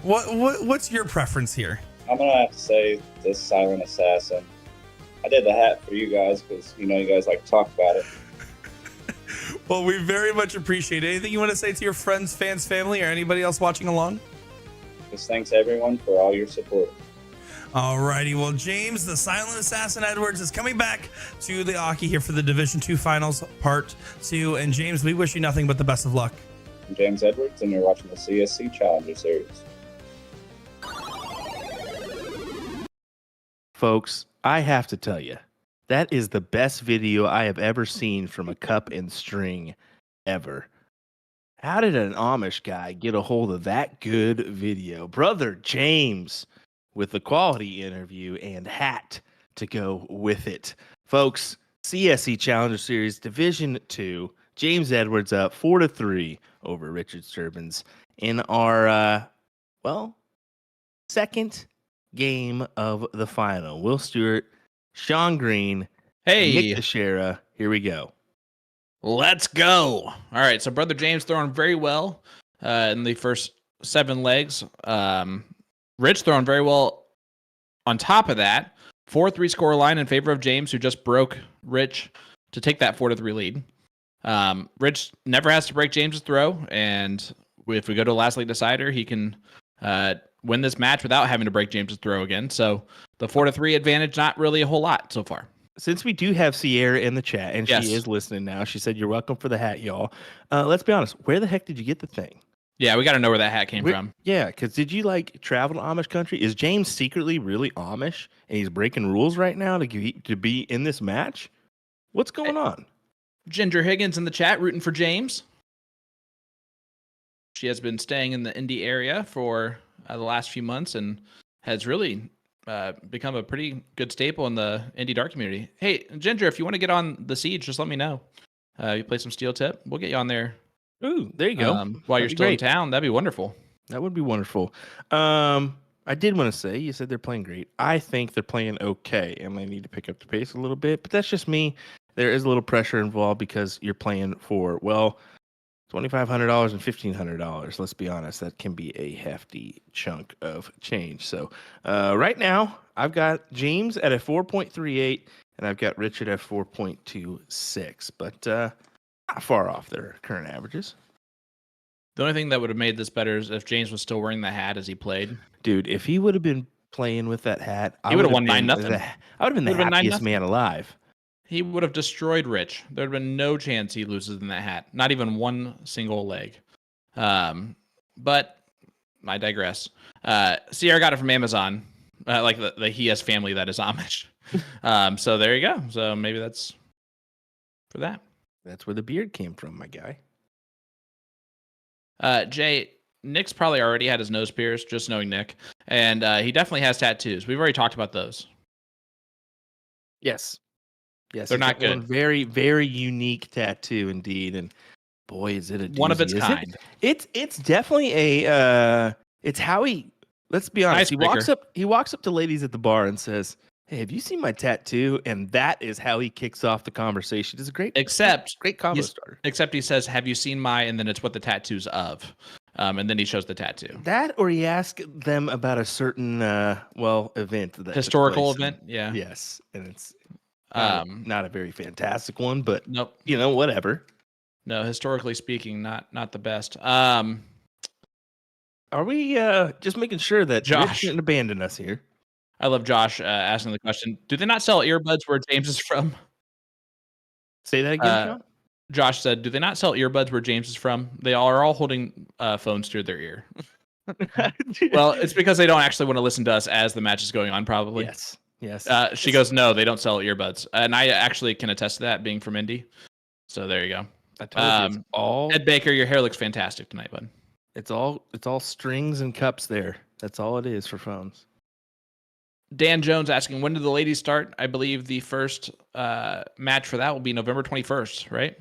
What's your preference here? I'm gonna have to say this Silent Assassin. I did the hat for you guys because you guys like to talk about it. Well, we very much appreciate it. Anything you want to say to your friends, fans, family, or anybody else watching along? Just thanks everyone for all your support. Alrighty, well, James, the Silent Assassin Edwards, is coming back to the Aki here for the Division 2 Finals Part 2. And James, we wish you nothing but the best of luck. I'm James Edwards, and you're watching the CSC Challenger Series. Folks, I have to tell you, that is the best video I have ever seen from a cup and string ever. How did an Amish guy get a hold of that good video? Brother James, with the quality interview and hat to go with it. Folks, CSC Challenger Series Division 2, James Edwards up 4-3 over Richard Sterbenz in our, second game of the final. Will Stewart, Sean Green, Nick Teixeira. Here we go. Let's go. All right, so Brother James throwing very well in the first 7 legs. Rich throwing very well on top of that. 4-3 score line in favor of James, who just broke Rich to take that 4-3 lead. Rich never has to break James's throw, and if we go to a last league decider, he can win this match without having to break James's throw again. So the 4-3 advantage, not really a whole lot so far. Since we do have Sierra in the chat, and she is listening now, she said, "You're welcome for the hat, y'all." Let's be honest. Where the heck did you get the thing? Yeah, we got to know where that hat came from. Yeah, because did you travel to Amish country? Is James secretly really Amish and he's breaking rules right now to be in this match? What's going on? Ginger Higgins in the chat rooting for James. She has been staying in the Indy area for the last few months and has really become a pretty good staple in the Indy dart community. Hey, Ginger, if you want to get on the Siege, just let me know. You play some steel tip, we'll get you on there. Ooh, there you go. While you're still in town, that'd be wonderful. That would be wonderful. I did want to say, you said they're playing great. I think they're playing okay, and they need to pick up the pace a little bit. But that's just me. There is a little pressure involved because you're playing for, $2,500 and $1,500. Let's be honest, that can be a hefty chunk of change. So right now, I've got James at a 4.38, and I've got Richard at 4.26. But not far off their current averages. The only thing that would have made this better is if James was still wearing the hat as he played. Dude, if he would have been playing with that hat, he would have won 9-0. I would have been the happiest man alive. He would have destroyed Rich. There would have been no chance he loses in that hat. Not even one single leg. But I digress. Sierra got it from Amazon. Like he has family that is Amish. So there you go. So maybe that's for that. That's where the beard came from, my guy. Jay, Nick's probably already had his nose pierced, just knowing Nick. And he definitely has tattoos. We've already talked about those. Yes, they're not good. Very, very unique tattoo indeed, and boy, is it a doozy. One of its kind. It's definitely a. It's how he let's be honest. Icebreaker. He walks up to ladies at the bar and says, "Hey, have you seen my tattoo?" And that is how he kicks off the conversation. It's a great combo starter. Except he says, "Have you seen my?" And then it's what the tattoo's of. And then he shows the tattoo. That, or he asks them about a certain event, that historical event. Yeah. Yes, and it's not a very fantastic one, but nope. Whatever. No, historically speaking, not the best. Are we just making sure that Josh didn't abandon us here? I love Josh asking the question. Do they not sell earbuds where James is from? Say that again, Sean? Josh said, do they not sell earbuds where James is from? They are all holding phones to their ear. Well, it's because they don't actually want to listen to us as the match is going on, probably. Yes. She goes, no, they don't sell earbuds. And I actually can attest to that, being from Indy. So there you go. I told you, it's all Ed Baker, your hair looks fantastic tonight, bud. It's all strings and cups there. That's all it is for phones. Dan Jones asking, when do the ladies start? I believe the first match for that will be November 21st, right?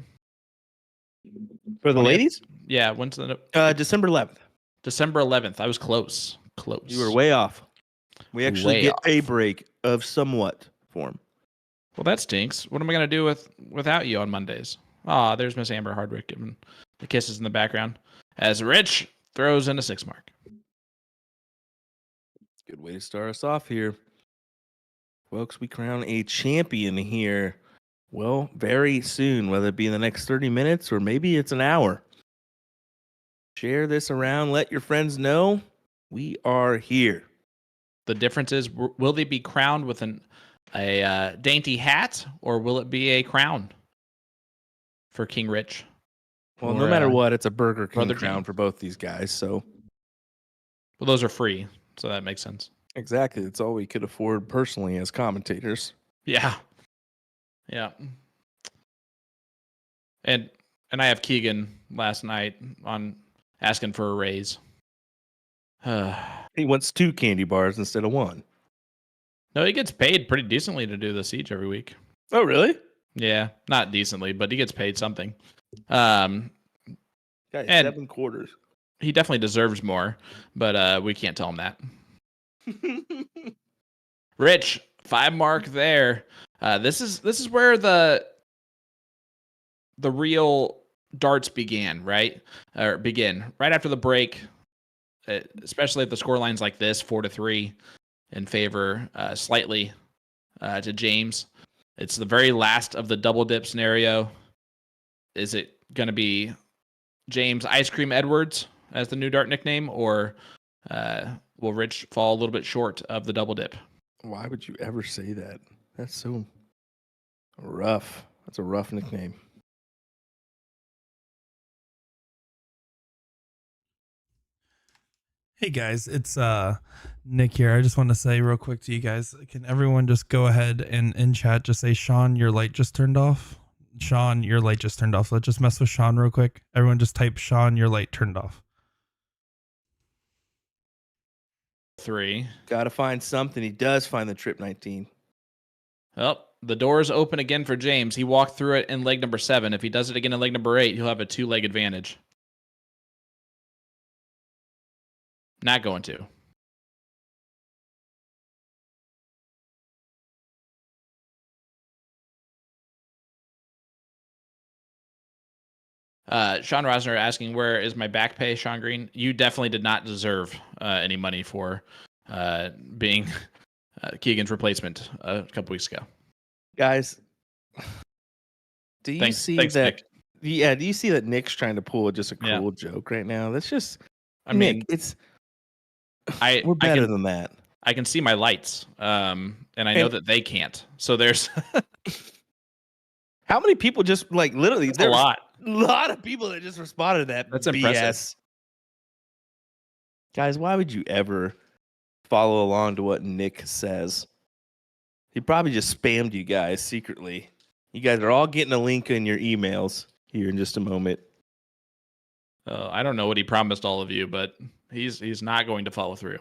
For the ladies? Yeah, when's the December 11th. December 11th. I was close. You were way off. We actually get a break of somewhat form. Well, that stinks. What am I going to do without you on Mondays? There's Miss Amber Hardwick giving the kisses in the background as Rich throws in a 6 mark. Good way to start us off here. Folks, we crown a champion here. Well, very soon, whether it be in the next 30 minutes or maybe it's an hour. Share this around. Let your friends know we are here. The difference is, will they be crowned with a dainty hat, or will it be a crown for King Rich? Well, no matter what, it's a Burger King crown for both these guys. So, well, those are free, so that makes sense. Exactly. That's all we could afford personally as commentators. Yeah. And I have Keegan last night on asking for a raise. He wants 2 candy bars instead of 1. No, he gets paid pretty decently to do the siege every week. Oh, really? Yeah, not decently, but he gets paid something. Got 7 quarters. He definitely deserves more, but we can't tell him that. Rich, 5 mark there. This is where the real darts began, right? Or begin right after the break, especially if the score line's like this, 4-3 in favor, slightly to James. It's the very last of the double dip scenario. Is it going to be James Ice Cream Edwards as the new dart nickname, or will Rich fall a little bit short of the double dip? Why would you ever say that? That's so rough. That's a rough nickname. Hey guys, it's Nick here. I just want to say real quick to you guys, can everyone just go ahead and in chat just say, Sean, your light just turned off? Sean, your light just turned off. Let's just mess with Sean real quick. Everyone just type, Sean, your light turned off. 3. Got to find something. He does find the trip 19. Oh, the door's open again for James. He walked through it in leg number 7. If he does it again in leg number 8, he'll have a 2-leg advantage. Not going to. Sean Rosner asking, where is my back pay, Sean Green? You definitely did not deserve any money for being Keegan's replacement a couple weeks ago. Guys, do you see that? Nick. Yeah, do you see that Nick's trying to pull just a cruel joke right now? That's just, Nick, we're better than that. I can see my lights, and I know that they can't. So there's how many people just literally? There's a lot of people that just responded to that. That's BS. Impressive. Guys, why would you ever follow along to what Nick says? He probably just spammed you guys secretly. You guys are all getting a link in your emails here in just a moment. I don't know what he promised all of you, but he's not going to follow through.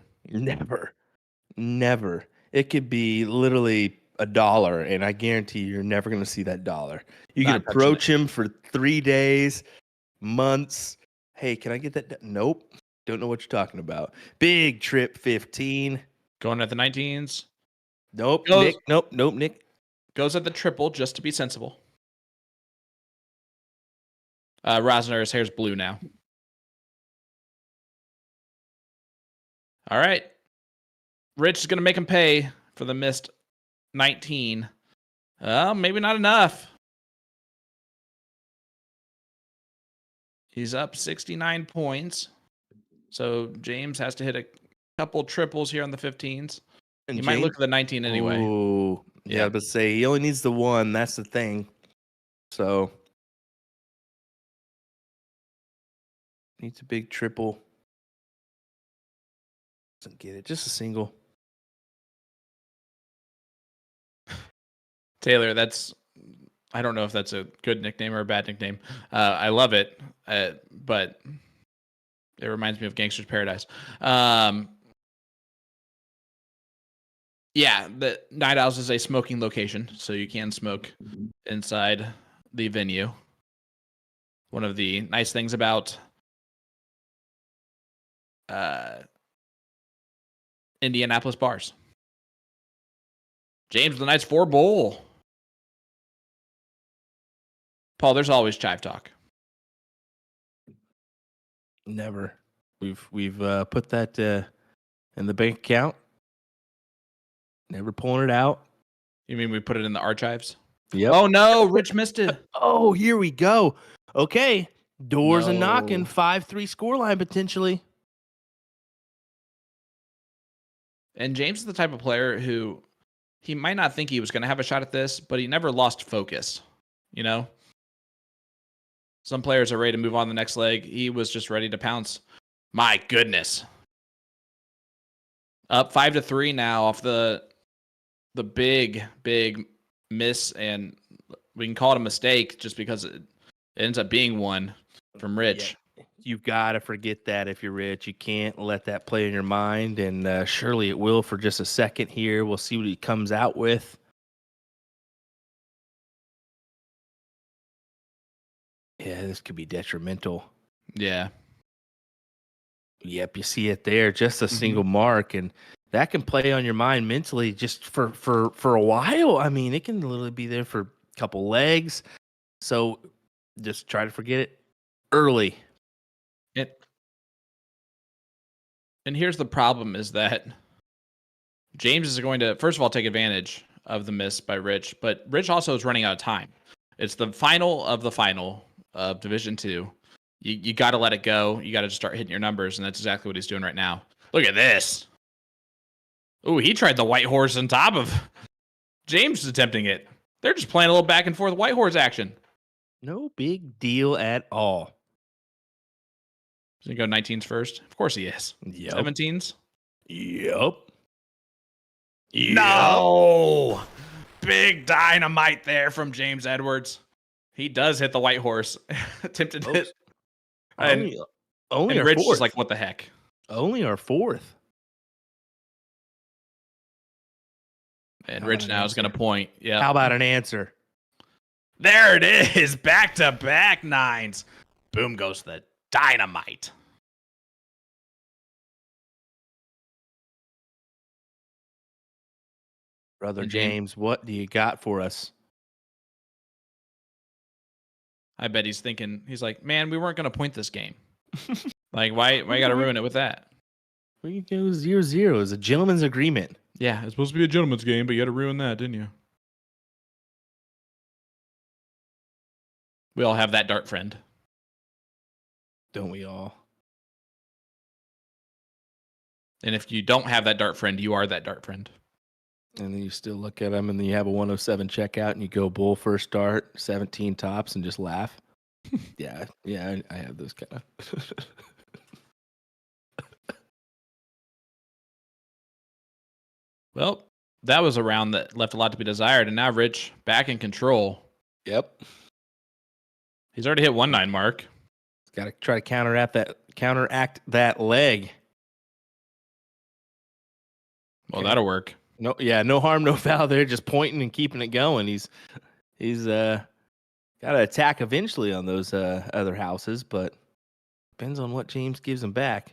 Never. It could be literally $1, and I guarantee you're never going to see that $1. You can approach him for 3 days, months. Hey, can I get that? Nope. Don't know what you're talking about. Big trip 15. Going at the 19s. Nope, Goes- Nick. Nope, Nick. Goes at the triple just to be sensible. Rosner's hair's blue now. All right. Rich is going to make him pay for the missed 19. Maybe not enough. He's up 69 points. So James has to hit a couple triples here on the 15s. And He might look at the 19 anyway. Ooh, yeah, but say he only needs the one. That's the thing. So needs a big triple. Doesn't get it. Just a single. Taylor, I don't know if that's a good nickname or a bad nickname. I love it, but it reminds me of Gangster's Paradise. Yeah, the Night Owls is a smoking location, so you can smoke inside the venue. One of the nice things about Indianapolis bars. James, the Knights 4 bowl. Paul, there's always chive talk. Never. We've put that in the bank account. Never pulling it out. You mean we put it in the archives? Yep. Oh no, Rich missed it. Oh, here we go. Okay. Doors a No. knocking. 5-3 scoreline potentially. And James is the type of player who he might not think he was going to have a shot at this, but he never lost focus. You know? Some players are ready to move on the next leg. He was just ready to pounce. My goodness. Up 5-3 now off the big miss, and we can call it a mistake just because it ends up being one from Rich. Yeah. You've got to forget that if you're Rich. You can't let that play in your mind, and surely it will for just a second here. We'll see what he comes out with. Yeah, this could be detrimental. Yeah. Yep, you see it there, just a single mark, and that can play on your mind mentally just for a while. I mean, it can literally be there for a couple legs. So just try to forget it early. And here's the problem is that James is going to, first of all, take advantage of the miss by Rich, but Rich also is running out of time. It's the final of Division 2. You got to let it go. You got to just start hitting your numbers, and that's exactly what he's doing right now. Look at this. Ooh, he tried the white horse on top of James is attempting it. They're just playing a little back and forth white horse action. No big deal at all. Is he going to go 19s first? Of course he is. Yep. 17s? Yep. No! Big dynamite there from James Edwards. He does hit the white horse. Attempted it. Only And our Rich fourth. is like, what the heck? Only our fourth. And How Rich about an now is going to answer? point. Yeah. How about an answer? There it is. Back-to-back 9s. Boom goes the dynamite. Brother And James- James, what do you got for us? I bet he's thinking, he's like, man, we weren't going to point this game. Like, why you got to ruin it with that? We go 0-0. It's a gentleman's agreement. Yeah, it's supposed to be a gentleman's game, but you had to ruin that, didn't you? We all have that dart friend. Don't we all? And if you don't have that dart friend, you are that dart friend. And then you still look at them, and then you have a 107 checkout, and you go bull first start, 17 tops, and just laugh. Yeah, I have those kind of. Well, that was a round that left a lot to be desired, and now Rich back in control. Yep. He's already hit 1-9 mark. Got to try to counteract that leg. Well, Okay. that'll work. No harm, no foul there. Just pointing and keeping it going. He's got to attack eventually on those other houses, but depends on what James gives him back.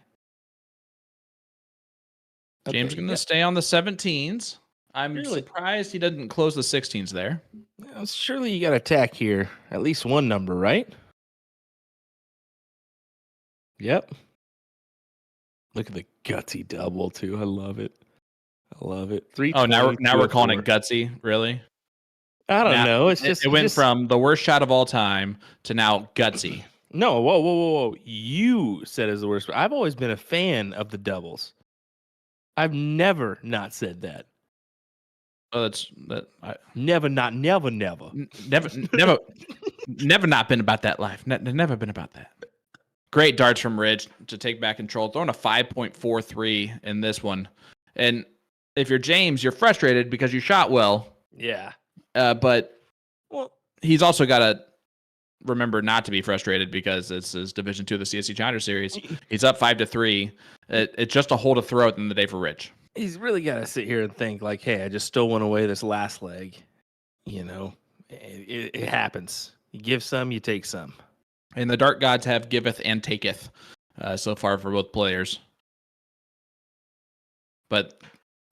James Okay, going to yeah. stay on the 17s. I'm Really? surprised he didn't close the 16s there. Well, surely you got to attack here. At least one number, right? Yep. Look at the gutsy double too. I love it. I love it. Oh, now 320, we're calling it 204. gutsy, really? I don't Now, know. It's it just went from the worst shot of all time to now gutsy. No. Whoa. You said it's the worst. I've always been a fan of the doubles. I've never not said that. Oh, Never. never not been about that life. Never been about that. Great darts from Rich to take back control. Throwing a 5.43 in this one. And if you're James, you're frustrated because you shot well. Yeah. But Well, he's also got to remember not to be frustrated because this is Division 2 of the CSC Challenger Series. He's up 5-3. It's just a hole to throw at the end of the day for Rich. he's really got to sit here and think like, hey, I just stole one away this last leg. You know, it happens. You give some, you take some. And the dart gods have giveth and taketh so far for both players. But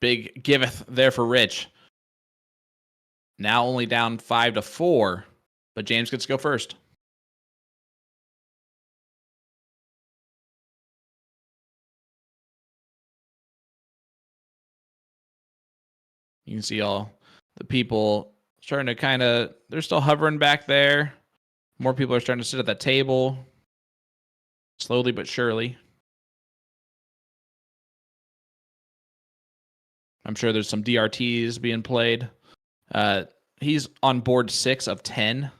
big giveth there for Rich. Now only down 5-4, but James gets to go first. You can see all the people starting to they're still hovering back there. More people are starting to sit at that table. Slowly but surely. I'm sure there's some DRTs being played. He's on board 6 of 10.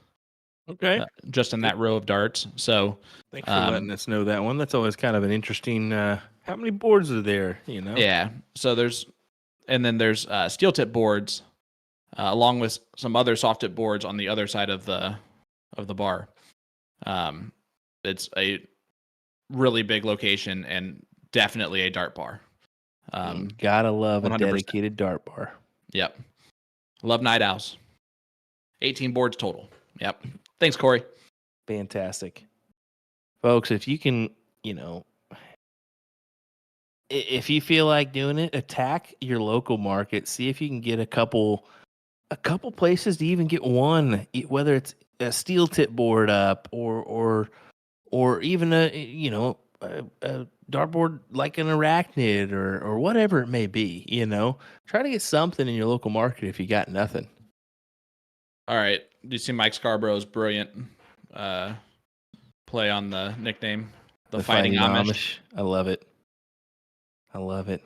Okay. Just in that row of darts. So Thanks for letting us know that one. That's always kind of an interesting. How many boards are there? You know. Yeah. So there's steel tip boards, along with some other soft tip boards on the other side of the bar. It's a really big location and definitely a dart bar. Gotta love 100%. a dedicated dart bar. Yep. Love night owls. 18 boards total. Yep. Thanks, Corey. Fantastic. Folks, if you can, if you feel like doing it, attack your local market. See if you can get a couple places to even get one, whether it's a steel tip board up or even a dartboard like an arachnid or whatever it may be. Try to get something in your local market if you got nothing. All right. Do you see Mike Scarborough's brilliant play on the nickname, the Fighting Amish? I love it. Yep.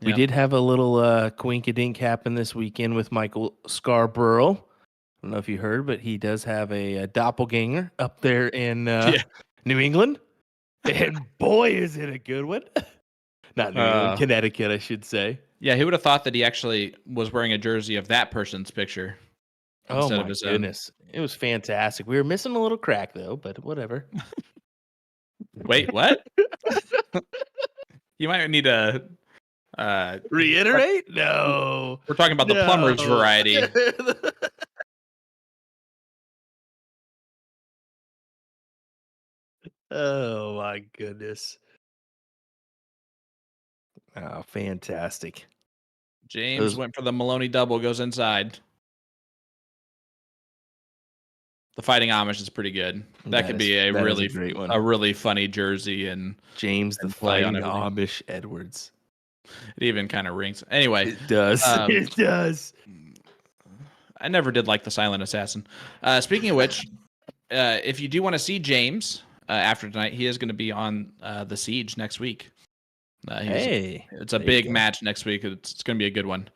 We did have a little coinkydink happen this weekend with Michael Scarborough. I don't know if you heard, but he does have a doppelganger up there in New England. And boy, is it a good one. Not New England, Connecticut, I should say. Yeah, who would have thought that he actually was wearing a jersey of that person's picture? Oh my goodness. It was fantastic. We were missing a little crack though, but whatever. Wait, what? You might need to reiterate? No. We're talking about the plumber's variety. Oh my goodness. Oh, fantastic. James went for the Maloney double, goes inside. The Fighting Amish is pretty good. That could be a great one. A really funny jersey and James the Fighting Amish Edwards. It even kind of rings. Anyway, it does. It does. I never did like the Silent Assassin. Speaking of which, if you do want to see James after tonight, he is going to be on the Siege next week. It's a big match next week. It's going to be a good one.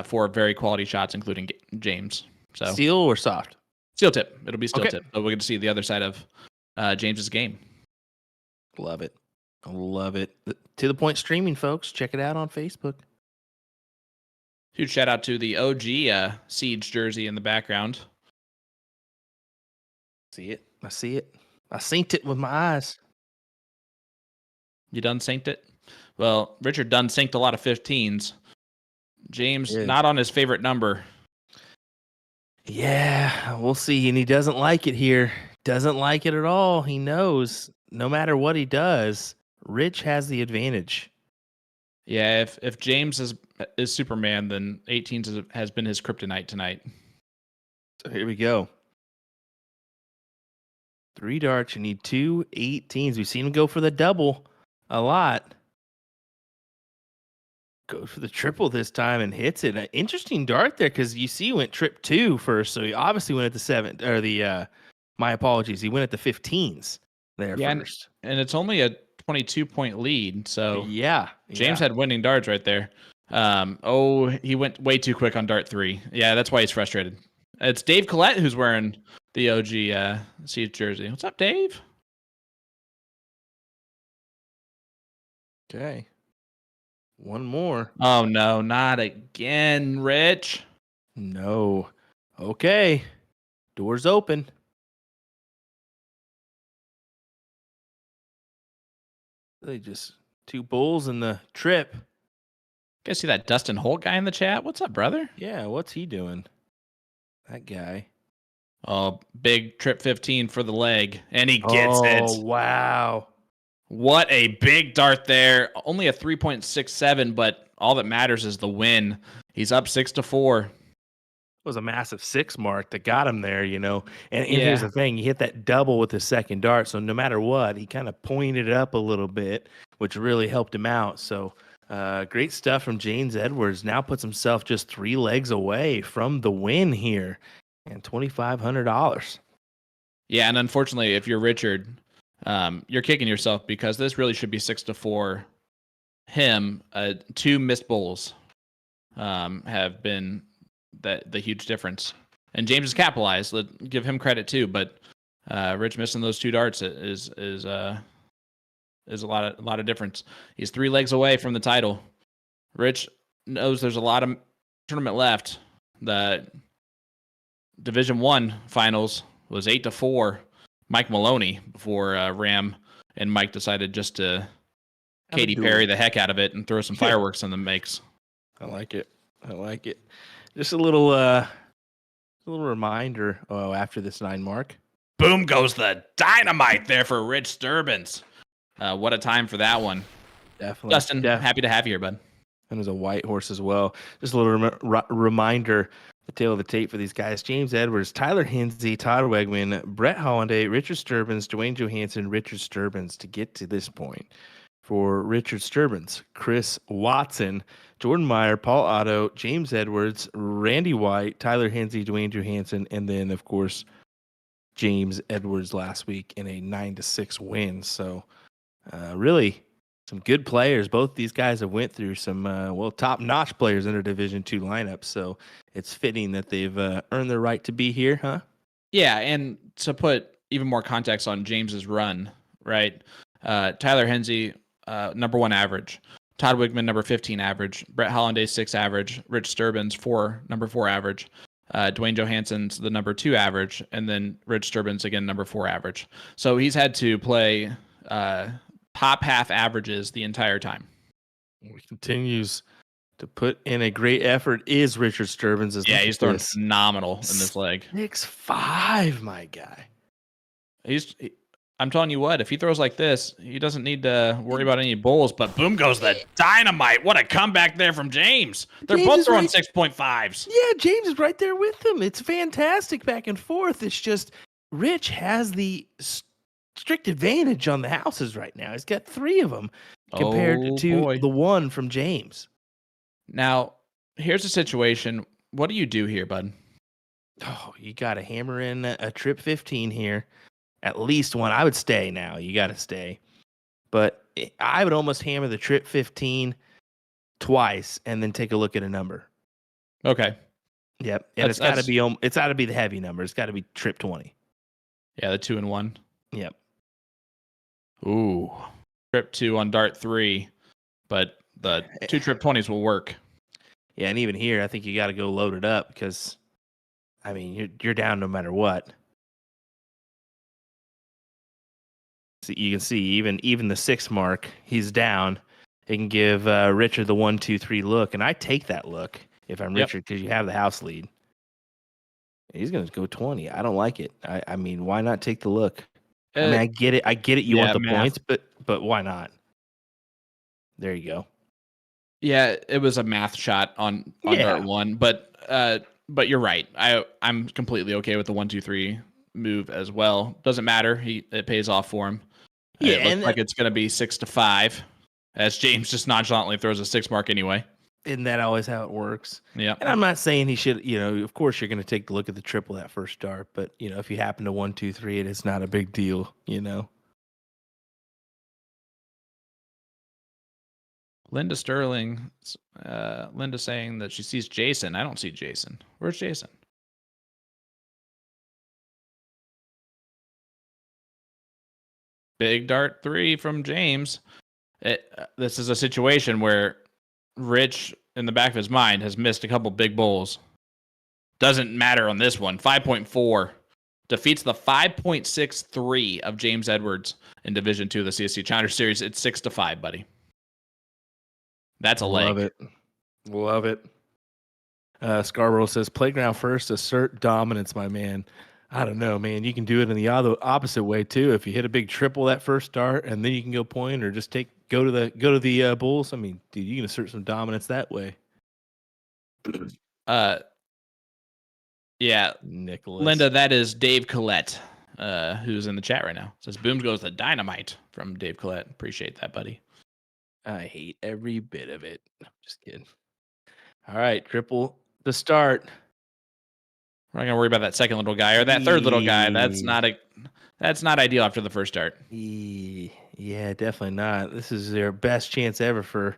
4 very quality shots, including James. So steel or soft? Steel tip. It'll be steel tip. But we're going to see the other side of James's game. Love it. Love it. To the Point streaming, folks. Check it out on Facebook. Huge shout out to the OG Siege jersey in the background. See it. I see it. I synced it with my eyes. You done synced it? Well, Richard done synced a lot of 15s. James, not on his favorite number. Yeah, we'll see. And he doesn't like it here. Doesn't like it at all. He knows no matter what he does, Rich has the advantage. Yeah, if James is Superman, then 18 has been his kryptonite tonight. So here we go. 3 darts. You need 2 18s. We've seen him go for the double a lot. Goes for the triple this time and hits it. An interesting dart there because you see he went trip 2 first, so he obviously went at the 7 or the. My apologies. He went at the 15s there first, and it's only a 22-point lead. So yeah, James had winning darts right there. He went way too quick on dart 3. Yeah, that's why he's frustrated. It's Dave Collette who's wearing the OG C jersey. What's up, Dave? Okay. One more. Oh, no, not again, Rich. No. Okay. Doors open. Really just 2 bulls in the trip. You guys see that Dustin Holt guy in the chat? What's up, brother? Yeah, what's he doing? That guy. Oh, big trip 15 for the leg, and he gets it. Oh, wow. What a big dart there. Only a 3.67, but all that matters is the win. He's up 6-4. It was a massive 6 mark that got him there, you know. And here's the thing. He hit that double with his second dart, so no matter what, he kind of pointed it up a little bit, which really helped him out. So great stuff from James Edwards. Now puts himself just 3 legs away from the win here and $2,500. Yeah, and unfortunately, if you're Richard, you're kicking yourself because this really should be 6-4. Him, 2 missed bowls have been the huge difference, and James is capitalized. Let give him credit too, but Rich missing those 2 darts is a lot of difference. He's 3 legs away from the title. Rich knows there's a lot of tournament left. The Division 1 finals was 8-4. Mike Maloney before Ram and Mike decided just to Katy Perry the heck out of it and throw some fireworks in the mix. I like it. Just a little reminder. Oh, after this 9 mark, boom goes the dynamite there for Rich Sterbenz. What a time for that one. Definitely, Dustin. Happy to have you here, bud. And there's a white horse as well. Just a little reminder. The tail of the tape for these guys: James Edwards, Tyler Hinsey, Todd Wegman, Brett Hollanday, Richard Sterbenz, Dwayne Johansson, Richard Sterbenz to get to this point. For Richard Sterbenz, Chris Watson, Jordan Meyer, Paul Otto, James Edwards, Randy White, Tyler Hinsey, Dwayne Johansson, and then, of course, James Edwards last week in a 9-6 win. So really some good players. Both these guys have went through some, top-notch players in their Division II lineup. So it's fitting that they've earned their right to be here, huh? Yeah, and to put even more context on James's run, right? Tyler Hinsey, number 1 average. Todd Wigman, number 15 average. Brett Hollanday, 6 average. Rich Sterbenz, number 4 average. Dwayne Johansson's the number 2 average. And then Rich Sterbenz, again, number 4 average. So he's had to play top half averages the entire time. He continues to put in a great effort is Richard Sterbenz. Yeah, he's throwing phenomenal in this leg. 6'5", my guy. I'm telling you what, if he throws like this, he doesn't need to worry about any bowls, but boom goes the dynamite. What a comeback there from James. They're both throwing 6.5s. Yeah, James is right there with them. It's fantastic back and forth. It's just Rich has the strict advantage on the houses right now. He's got 3 of them compared to the 1 from James. Now, here's the situation. What do you do here, bud? Oh, you got to hammer in a trip 15 here. At least one. I would stay now. You got to stay. But I would almost hammer the trip 15 twice and then take a look at a number. Okay. Yep. And it's got to be the heavy number. It's got to be trip 20. Yeah, the 2 and 1. Yep. Ooh. Trip 2 on dart 3, but the 2 trip 20s will work. Yeah, and even here, I think you got to go load it up because, I mean, you're down no matter what. So you can see even the 6 mark, he's down. It can give Richard the 1, 2, 3 look, and I take that look if I'm Richard because you have the house lead. He's going to go 20. I don't like it. I mean, why not take the look? I mean, I get it. You want the points, but why not? There you go. Yeah, it was a math shot on dart 1, but you're right. I'm completely okay with the 1-2-3 move as well. Doesn't matter. It pays off for him. Yeah, It looks like it's going to be 6-5, as James just nonchalantly throws a 6 mark anyway. Isn't that always how it works? Yeah. And I'm not saying he should, of course you're going to take a look at the triple that first dart, but if you happen to 1-2-3 it, it's not a big deal, Linda Sterling, Linda saying that she sees Jason. I don't see Jason. Where's Jason? Big dart 3 from James. This is a situation where Rich, in the back of his mind, has missed a couple big bowls. Doesn't matter on this one. 5.4 defeats the 5.63 of James Edwards in Division 2 of the CSC Challenger Series. It's 6-5, buddy. That's a leg. Love it. Scarborough says, playground first, assert dominance, my man. I don't know, man. You can do it in the opposite way too. If you hit a big triple that first dart, and then you can go point, or just go to the bulls. I mean, dude, you can assert some dominance that way. Yeah, Nicholas. Linda, that is Dave Collette, who's in the chat right now. Says Booms goes the dynamite from Dave Collette. Appreciate that, buddy. I hate every bit of it. I'm just kidding. All right, triple to start. We're not gonna worry about that second little guy or that third little guy. That's not ideal after the first start. Yeah, definitely not. This is their best chance ever for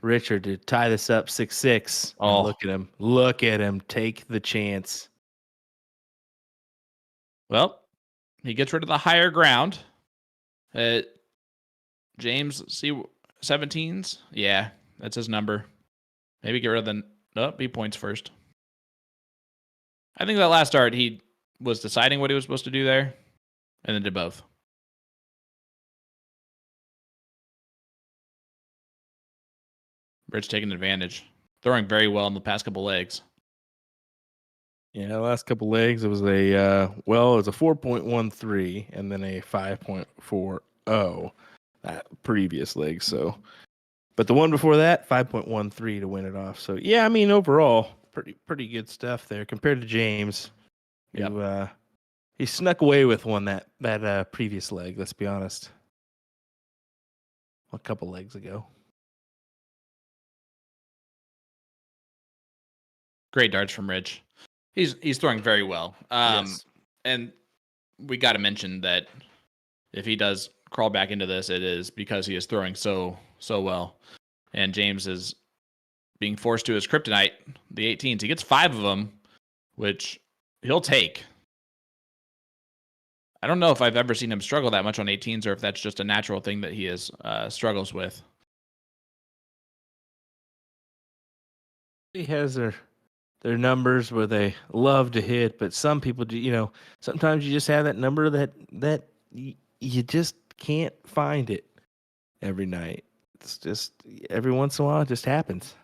Richard to tie this up 6-6. Oh, look at him! Look at him! Take the chance. Well, he gets rid of the higher ground. James, see 17s? Yeah, that's his number. Maybe get rid of B points first. I think that last start he was deciding what he was supposed to do there, and then did both. Rich taking advantage, throwing very well in the past couple legs. Yeah, the last couple legs, it was a 4.13 and then a 5.40 that previous leg. So, but the one before that, 5.13 to win it off. So yeah, I mean overall, pretty good stuff there compared to James. Yeah, he snuck away with one that previous leg. Let's be honest, a couple legs ago. Great darts from Rich. He's throwing very well. Yes. And we got to mention that if he does crawl back into this, it is because he is throwing so well. And James is being forced to his kryptonite, the 18s. He gets 5 of them, which he'll take. I don't know if I've ever seen him struggle that much on 18s or if that's just a natural thing that he struggles with. He has their numbers where they love to hit, but some people do, sometimes you just have that number that you just can't find it every night. It's just every once in a while it just happens.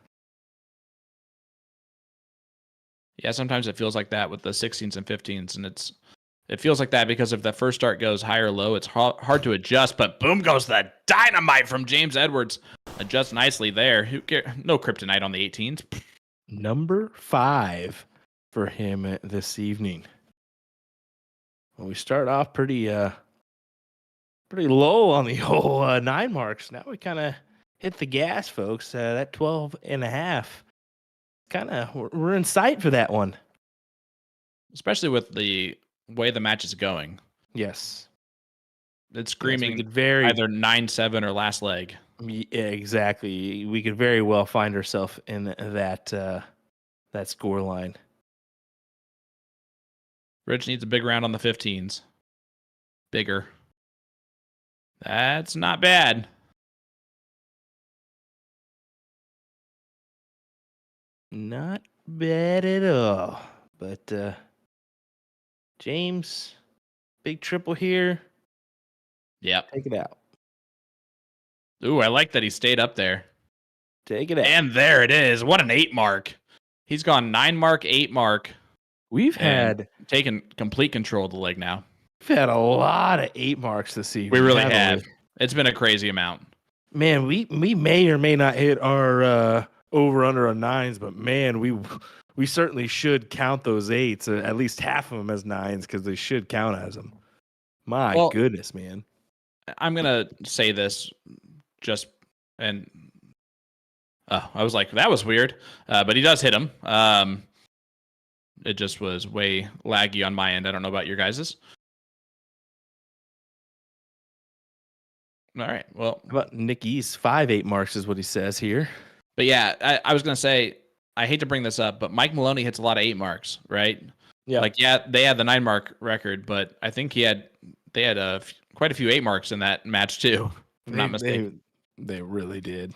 Yeah, sometimes it feels like that with the 16s and 15s, and it feels like that because if the first start goes high or low, it's hard to adjust, but boom goes the dynamite from James Edwards. Adjusts nicely there. No kryptonite on the 18s. Number 5 for him this evening. Well, we start off pretty low on the whole 9 marks. Now we kind of hit the gas, folks. That 12.5. We're in sight for that one. Especially with the way the match is going. Yes. It's screaming either 9-7 or last leg. Yeah, exactly. We could very well find ourselves in that score line. Rich needs a big round on the 15s. Bigger. That's not bad. Not bad at all. But James, big triple here. Yep. Take it out. Ooh, I like that he stayed up there. Take it out. And there it is. What an 8 mark. He's gone 9 mark, 8 mark. We've had taken complete control of the leg now. We've had a lot of 8 marks this evening. We really have. It's been a crazy amount. Man, we may or may not hit our over under on 9s, but man, we certainly should count those 8s, at least half of them as 9s, because they should count as them. My Well, goodness, man. I'm gonna say this I was like, that was weird, but he does hit him. It just was way laggy on my end. I don't know about your guys's. All right, well, How about Nick East? 5 8 marks is what he says here. but yeah, I was gonna say, I hate to bring this up, but Mike Maloney hits a lot of 8 marks, right? Yeah. Like, yeah, they had the 9 mark record, but I think they had quite a few 8 marks in that match too. If I'm not mistaken. They really did.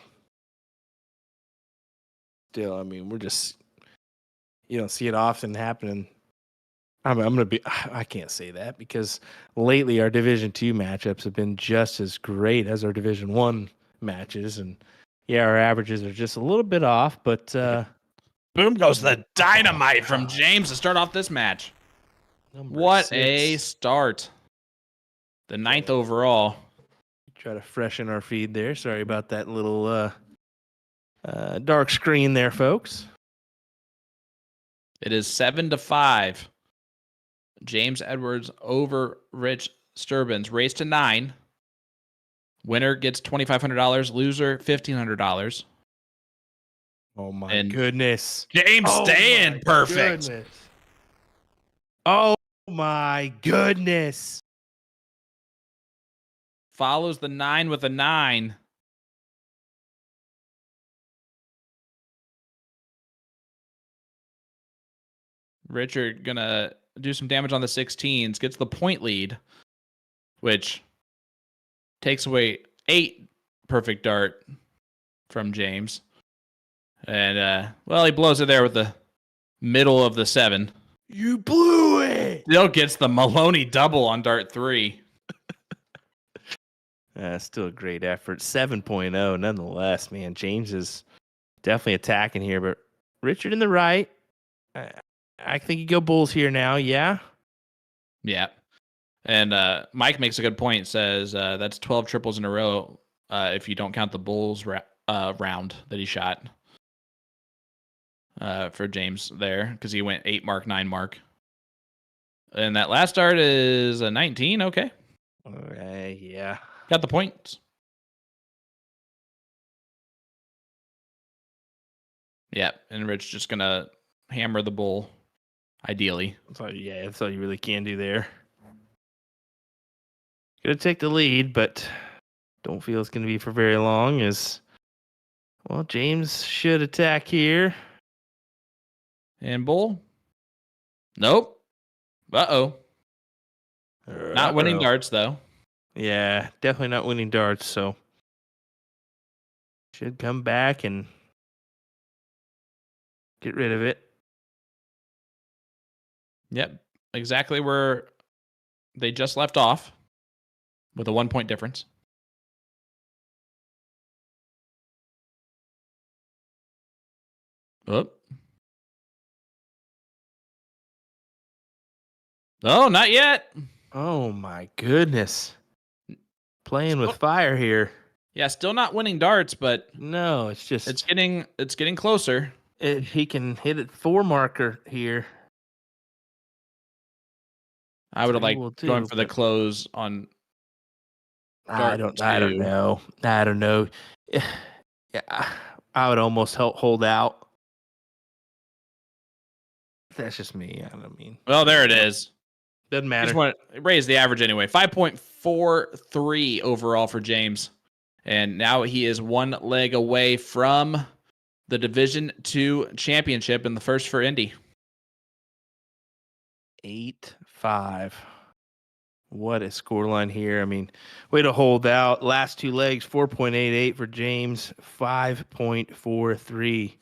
Still, I mean, you don't see it often happening. I can't say that because lately our Division 2 matchups have been just as great as our Division 1 matches, and yeah, our averages are just a little bit off, but Boom goes the dynamite from James to start off this match. What a start. The 9th overall. Try to freshen our feed there. Sorry about that little dark screen there, folks. It is 7-5. James Edwards over Rich Sterbenz. Race to 9. Winner gets $2,500. Loser $1,500. Oh my goodness! James staying perfect. Goodness. Oh my goodness! Follows the 9 with a 9. Richard gonna do some damage on the 16s, gets the point lead, which takes away 8 perfect dart from James. And, he blows it there with the middle of the 7. You blew it! Still gets the Maloney double on dart 3. Still a great effort. 7.0 nonetheless, man. James is definitely attacking here, but Richard in the right. I think you go Bulls here now, yeah? Yeah. And Mike makes a good point, says that's 12 triples in a row if you don't count the Bulls round that he shot for James there, because he went 8 mark, 9 mark. And that last start is a 19, okay. Okay, yeah. Got the points. Yeah, and Rich just going to hammer the Bull, ideally. That's all you really can do there. Gonna take the lead, but don't feel it's gonna be for very long. James should attack here. And Bull? Nope. Uh-oh. Not winning darts, though. Yeah, definitely not winning darts, so should come back and get rid of it. Yep, exactly where they just left off, with a 1-point difference. Oh. Oh, not yet. Oh my goodness. Playing with fire here. Yeah, still not winning darts, but no, it's getting closer. He can hit it 4 marker here. I would have liked going for the close on. I don't know. Yeah, I would almost hold out. That's just me. I don't mean. Well, there it is. Doesn't matter. Just want to raise the average anyway. 5.43 overall for James, and now he is 1 leg away from the Division 2 championship and the first for Indy. 8-5. What a scoreline here. I mean, way to hold out. Last 2 legs, 4.88 for James, 5.43.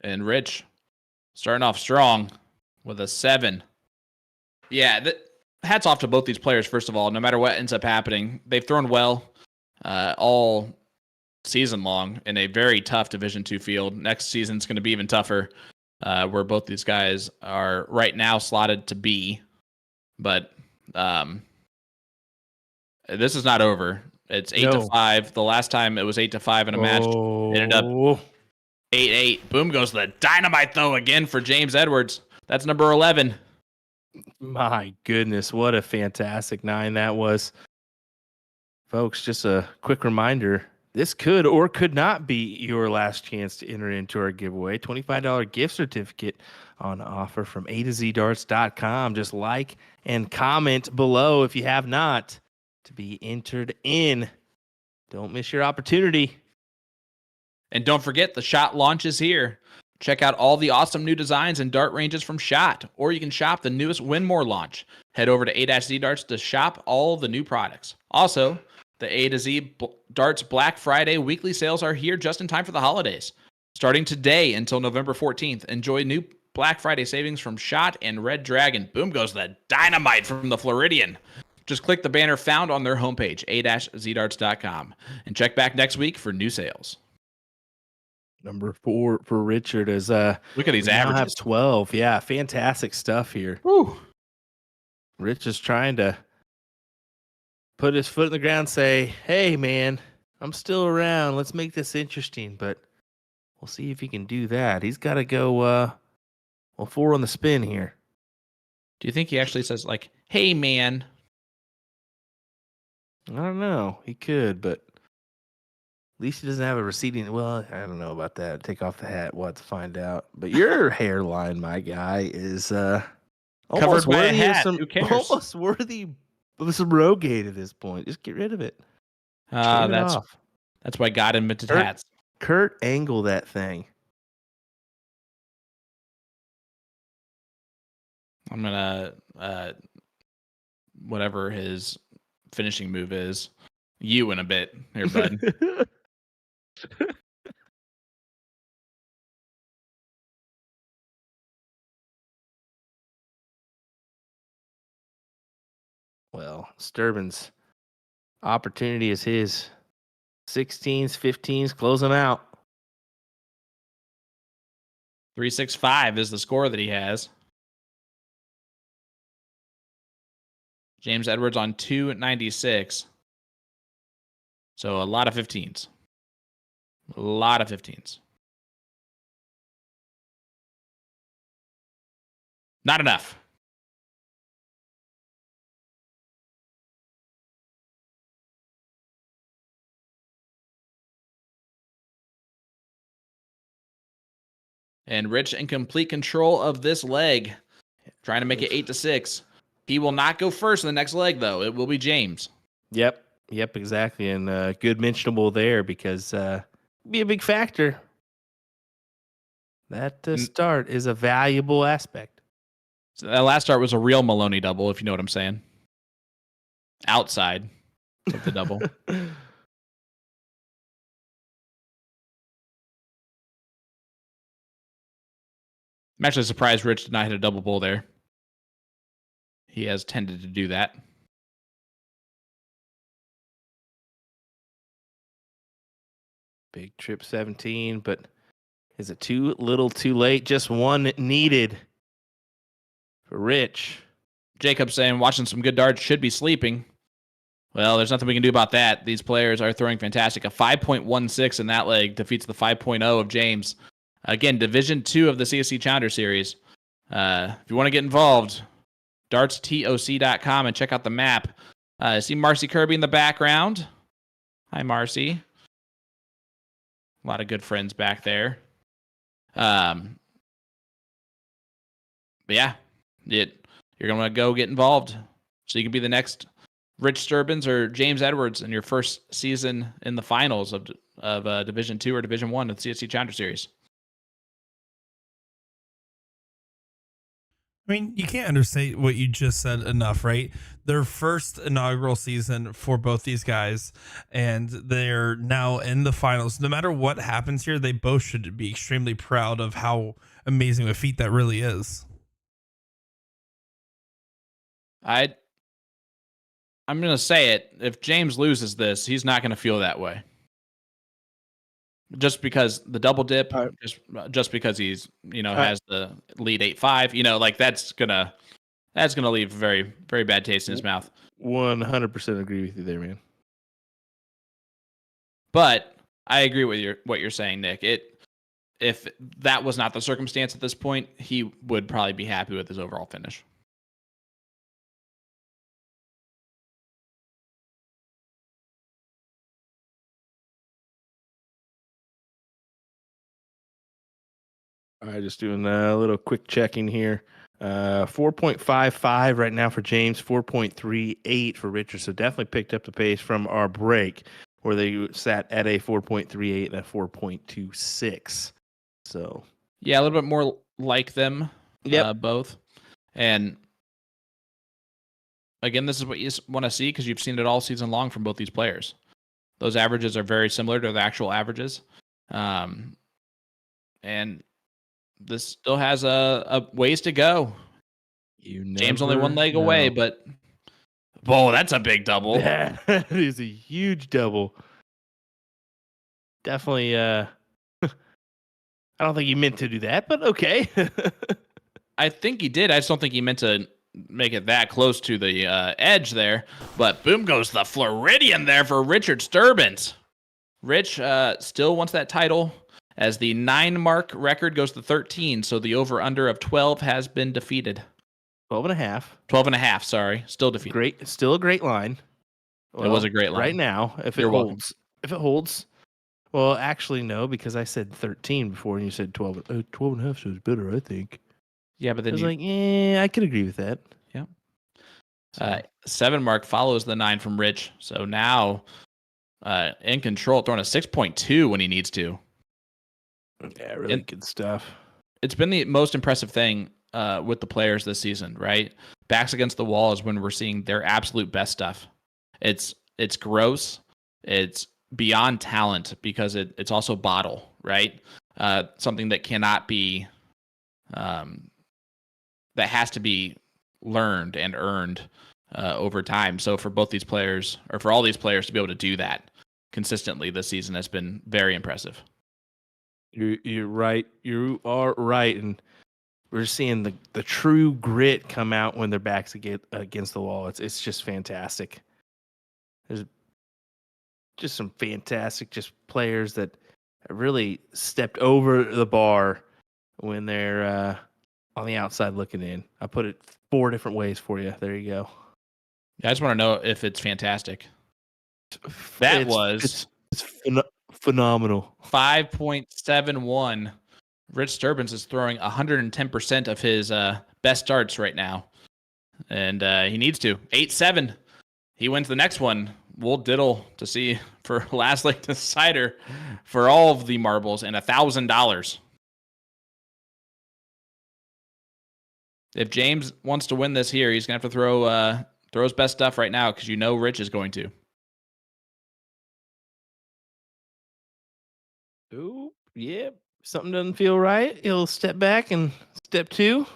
And Rich starting off strong with a 7. Yeah, hats off to both these players, first of all. No matter what ends up happening, they've thrown well all season long in a very tough Division 2 field. Next season's going to be even tougher, where both these guys are right now slotted to be. But This is not over. It's 8-5. The last time it was 8-5 in a match. It ended up 8-8. Boom goes the dynamite throw again for James Edwards. That's number 11. My goodness, what a fantastic 9 that was. Folks, just a quick reminder, this could or could not be your last chance to enter into our giveaway. $25 gift certificate on offer from A2ZDarts.com. Just like and comment below if you have not to be entered in. Don't miss your opportunity. And don't forget, the SHOT launch is here. Check out all the awesome new designs and dart ranges from SHOT, or you can shop the newest Win More launch. Head over to A-Z Darts to shop all the new products. Also, the A-Z Darts Black Friday weekly sales are here just in time for the holidays. Starting today until November 14th, enjoy new Black Friday savings from SHOT and Red Dragon. Boom goes the dynamite from the Floridian. Just click the banner found on their homepage, a-zdarts.com, and check back next week for new sales. Number 4 for Richard is look at these averages. Have 12. Yeah, fantastic stuff here. Woo. Rich is trying to put his foot in the ground, say, "Hey, man, I'm still around. Let's make this interesting." But we'll see if he can do that. He's got to go 4 on the spin here. Do you think he actually says like, "Hey, man"? I don't know. He could, but at least he doesn't have a receding. Well, I don't know about that. Take off the hat. We'll have to find out. But your hairline, my guy, is covered by a hat. Who cares? Almost worthy of some Rogate at this point. Just get rid of it. That's why God invented hats. Kurt Angle that thing. I'm gonna whatever his finishing move is, you in a bit here, bud. Well, Sterbenz' opportunity is his. 16s, 15s, close them out. 365 is the score that he has. James Edwards on 296. So a lot of 15s. A lot of 15s. Not enough. And Rich in complete control of this leg, trying to make it 8-6. He will not go first in the next leg, though. It will be James. Yep, exactly. And good mentionable there because be a big factor. That start is a valuable aspect. So that last start was a real Maloney double, if you know what I'm saying. Outside of the double. I'm actually surprised Rich did not hit a double bull there. He has tended to do that. Big trip 17, but is it too little too late? Just one needed for Rich. Jacob saying watching some good darts, should be sleeping. Well, there's nothing we can do about that. These players are throwing fantastic. A 5.16 in that leg defeats the 5.0 of James. Again, Division 2 of the CSC Challenger Series. If you want to get involved, dartstoc.com and check out the map. See Marcy Kirby in the background. Hi, Marcy. A lot of good friends back there. But yeah, you're going to go get involved. So you can be the next Rich Sterbenz or James Edwards in your first season in the finals of Division 2 or Division 1 of the CSC Challenger Series. I mean, you can't understate what you just said enough, right? Their first inaugural season for both these guys, and they're now in the finals. No matter what happens here, they both should be extremely proud of how amazing a feat that really is. I'm going to say it. If James loses this, he's not going to feel that way. Just because the double dip, just because he's, has the lead 8-5, like that's gonna leave a very, very bad taste in his mouth. 100% agree with you there, man. But I agree with what you're saying, Nick. If that was not the circumstance at this point, he would probably be happy with his overall finish. All right, just doing a little quick checking here. 4.55 right now for James, 4.38 for Richard. So definitely picked up the pace from our break, where they sat at a 4.38 and a 4.26. So yeah, a little bit more like them, both. And again, this is what you want to see because you've seen it all season long from both these players. Those averages are very similar to the actual averages. And this still has a ways to go. James only one leg away, but that's a big double. Yeah, that is a huge double. Definitely. I don't think he meant to do that, but okay. I think he did. I just don't think he meant to make it that close to the edge there. But boom goes the Floridian there for Richard Sterbenz. Rich still wants that title, as the 9-mark record goes to 13. So the over-under of 12 has been defeated. 12.5. 12.5, sorry. Still defeated. Great. Still a great line. Well, it was a great line. Right now, if it holds. If it holds. Well, actually, no, because I said 13 before, and you said 12. 12.5 sounds better, I think. Yeah, but then I was I could agree with that. Yeah. 7-mark follows the 9 from Rich. So now in control, throwing a 6.2 when he needs to. Yeah, really good stuff. It's been the most impressive thing with the players this season, right? Backs against the wall is when we're seeing their absolute best stuff. It's gross. It's beyond talent because it's also bottle, right? Something that cannot be, that has to be learned and earned over time. So for both these players, or for all these players to be able to do that consistently this season has been very impressive. You're right. You are right. And we're seeing the true grit come out when their backs against the wall. It's just fantastic. There's just some fantastic players that really stepped over the bar when they're on the outside looking in. I put it 4 different ways for you. There you go. Yeah, I just want to know if it's fantastic. It's phenomenal. 5.71. Rich Sterbenz is throwing 110% of his best starts right now. And he needs to. 8-7. He wins the next one. We'll diddle to see for last leg decider for all of the marbles and $1,000. If James wants to win this here, he's going to have to throw his best stuff right now because Rich is going to. Ooh, yeah. Something doesn't feel right. He'll step back and step 2.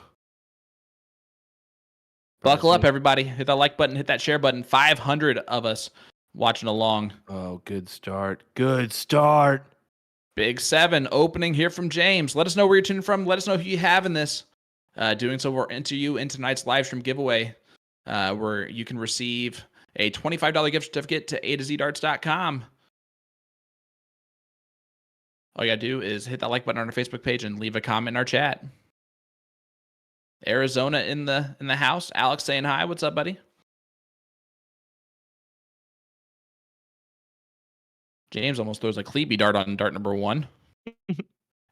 Buckle up, everybody. Hit that like button, hit that share button. 500 of us watching along. Oh, good start. Good start. Big 7 opening here from James. Let us know where you're tuning from. Let us know who you have in this. Doing so, we'll enter you in tonight's live stream giveaway, where you can receive a $25 gift certificate to A2ZDarts.com. All you got to do is hit that like button on our Facebook page and leave a comment in our chat. Arizona in the house. Alex saying hi. What's up, buddy? James almost throws a Cleeby dart on dart number 1.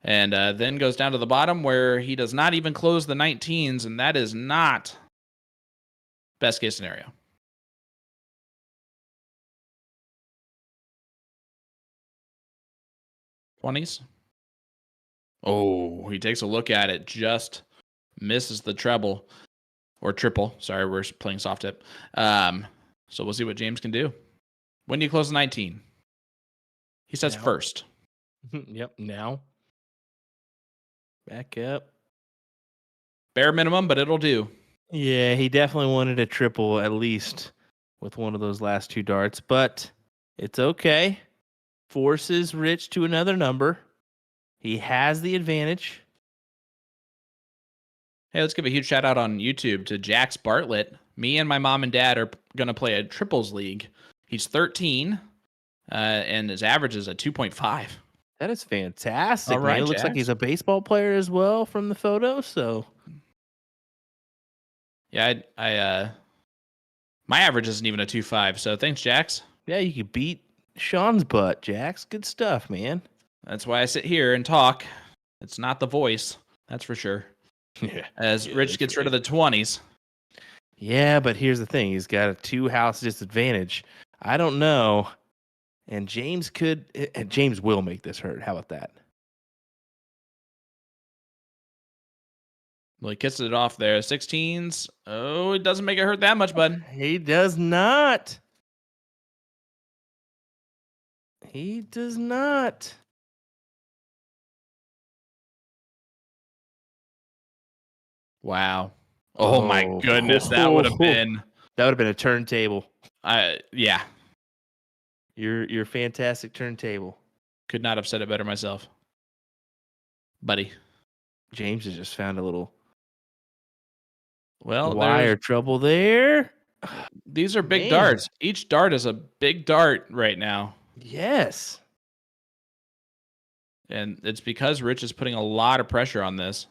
And then goes down to the bottom where he does not even close the 19s, and that is not best case scenario. $20s. Oh, he takes a look at it, just misses the treble or triple. Sorry, we're playing soft tip. So we'll see what James can do. When do you close the 19? He says first. Yep, now. Back up. Bare minimum, but it'll do. Yeah, he definitely wanted a triple at least with one of those last 2 darts, but it's okay. Forces Rich to another number. He has the advantage. Hey, let's give a huge shout out on YouTube to Jax Bartlett. Me and my mom and dad are going to play a triples league. He's 13, and his average is a 2.5. That is fantastic, All right, man. It looks like Jax. he's a baseball player as well from the photo. So Yeah, my average isn't even a 2.5. So thanks, Jax. yeah, you could beat Sean's butt, Jax. Good stuff, man. That's why I sit here and talk. It's not the voice, that's for sure. Yeah. As Yeah, Rich that's gets right. rid of the 20s. Yeah, but here's the thing: he's got a 2-house disadvantage. I don't know, and James will make this hurt. How about that? Well, he kisses it off there. 16s. Oh, it doesn't make it hurt that much, bud. He does not. He does not. Wow. Oh my goodness, that would have been. That would have been a turntable. Yeah. Your fantastic turntable. Could not have said it better myself, buddy. James has just found a little Well, wire trouble there. these are big Man. darts. Each dart is a big dart right now. Yes. And it's because Rich is putting a lot of pressure on this.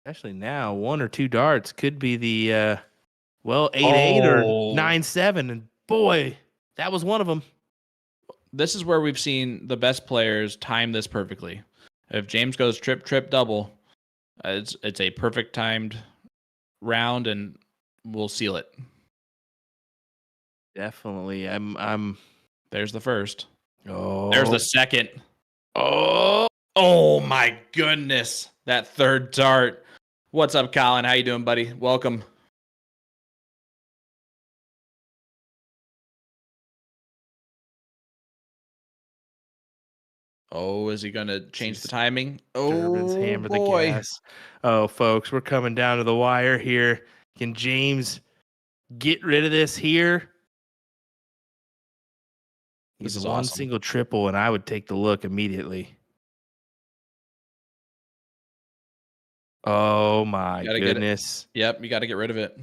Especially now, 1 or 2 darts could be the 8-8 or Oh. 9-7, and boy, that was one of them. This is where we've seen the best players time this perfectly. If James goes trip, trip, double, it's a perfect timed round, and we'll seal it. Definitely. I'm There's the first. oh There's the second. oh Oh my goodness. That third dart. What's up, Colin? How you doing, buddy? Welcome. Oh, is he going to change the timing? Sterbenz Oh, hammer the boy. gas. Oh, folks, we're coming down to the wire here. Can James get rid of this here? This He's is one awesome. single triple, and I would take the look immediately. Oh my Gotta get it. goodness. Yep, you got to get rid of it.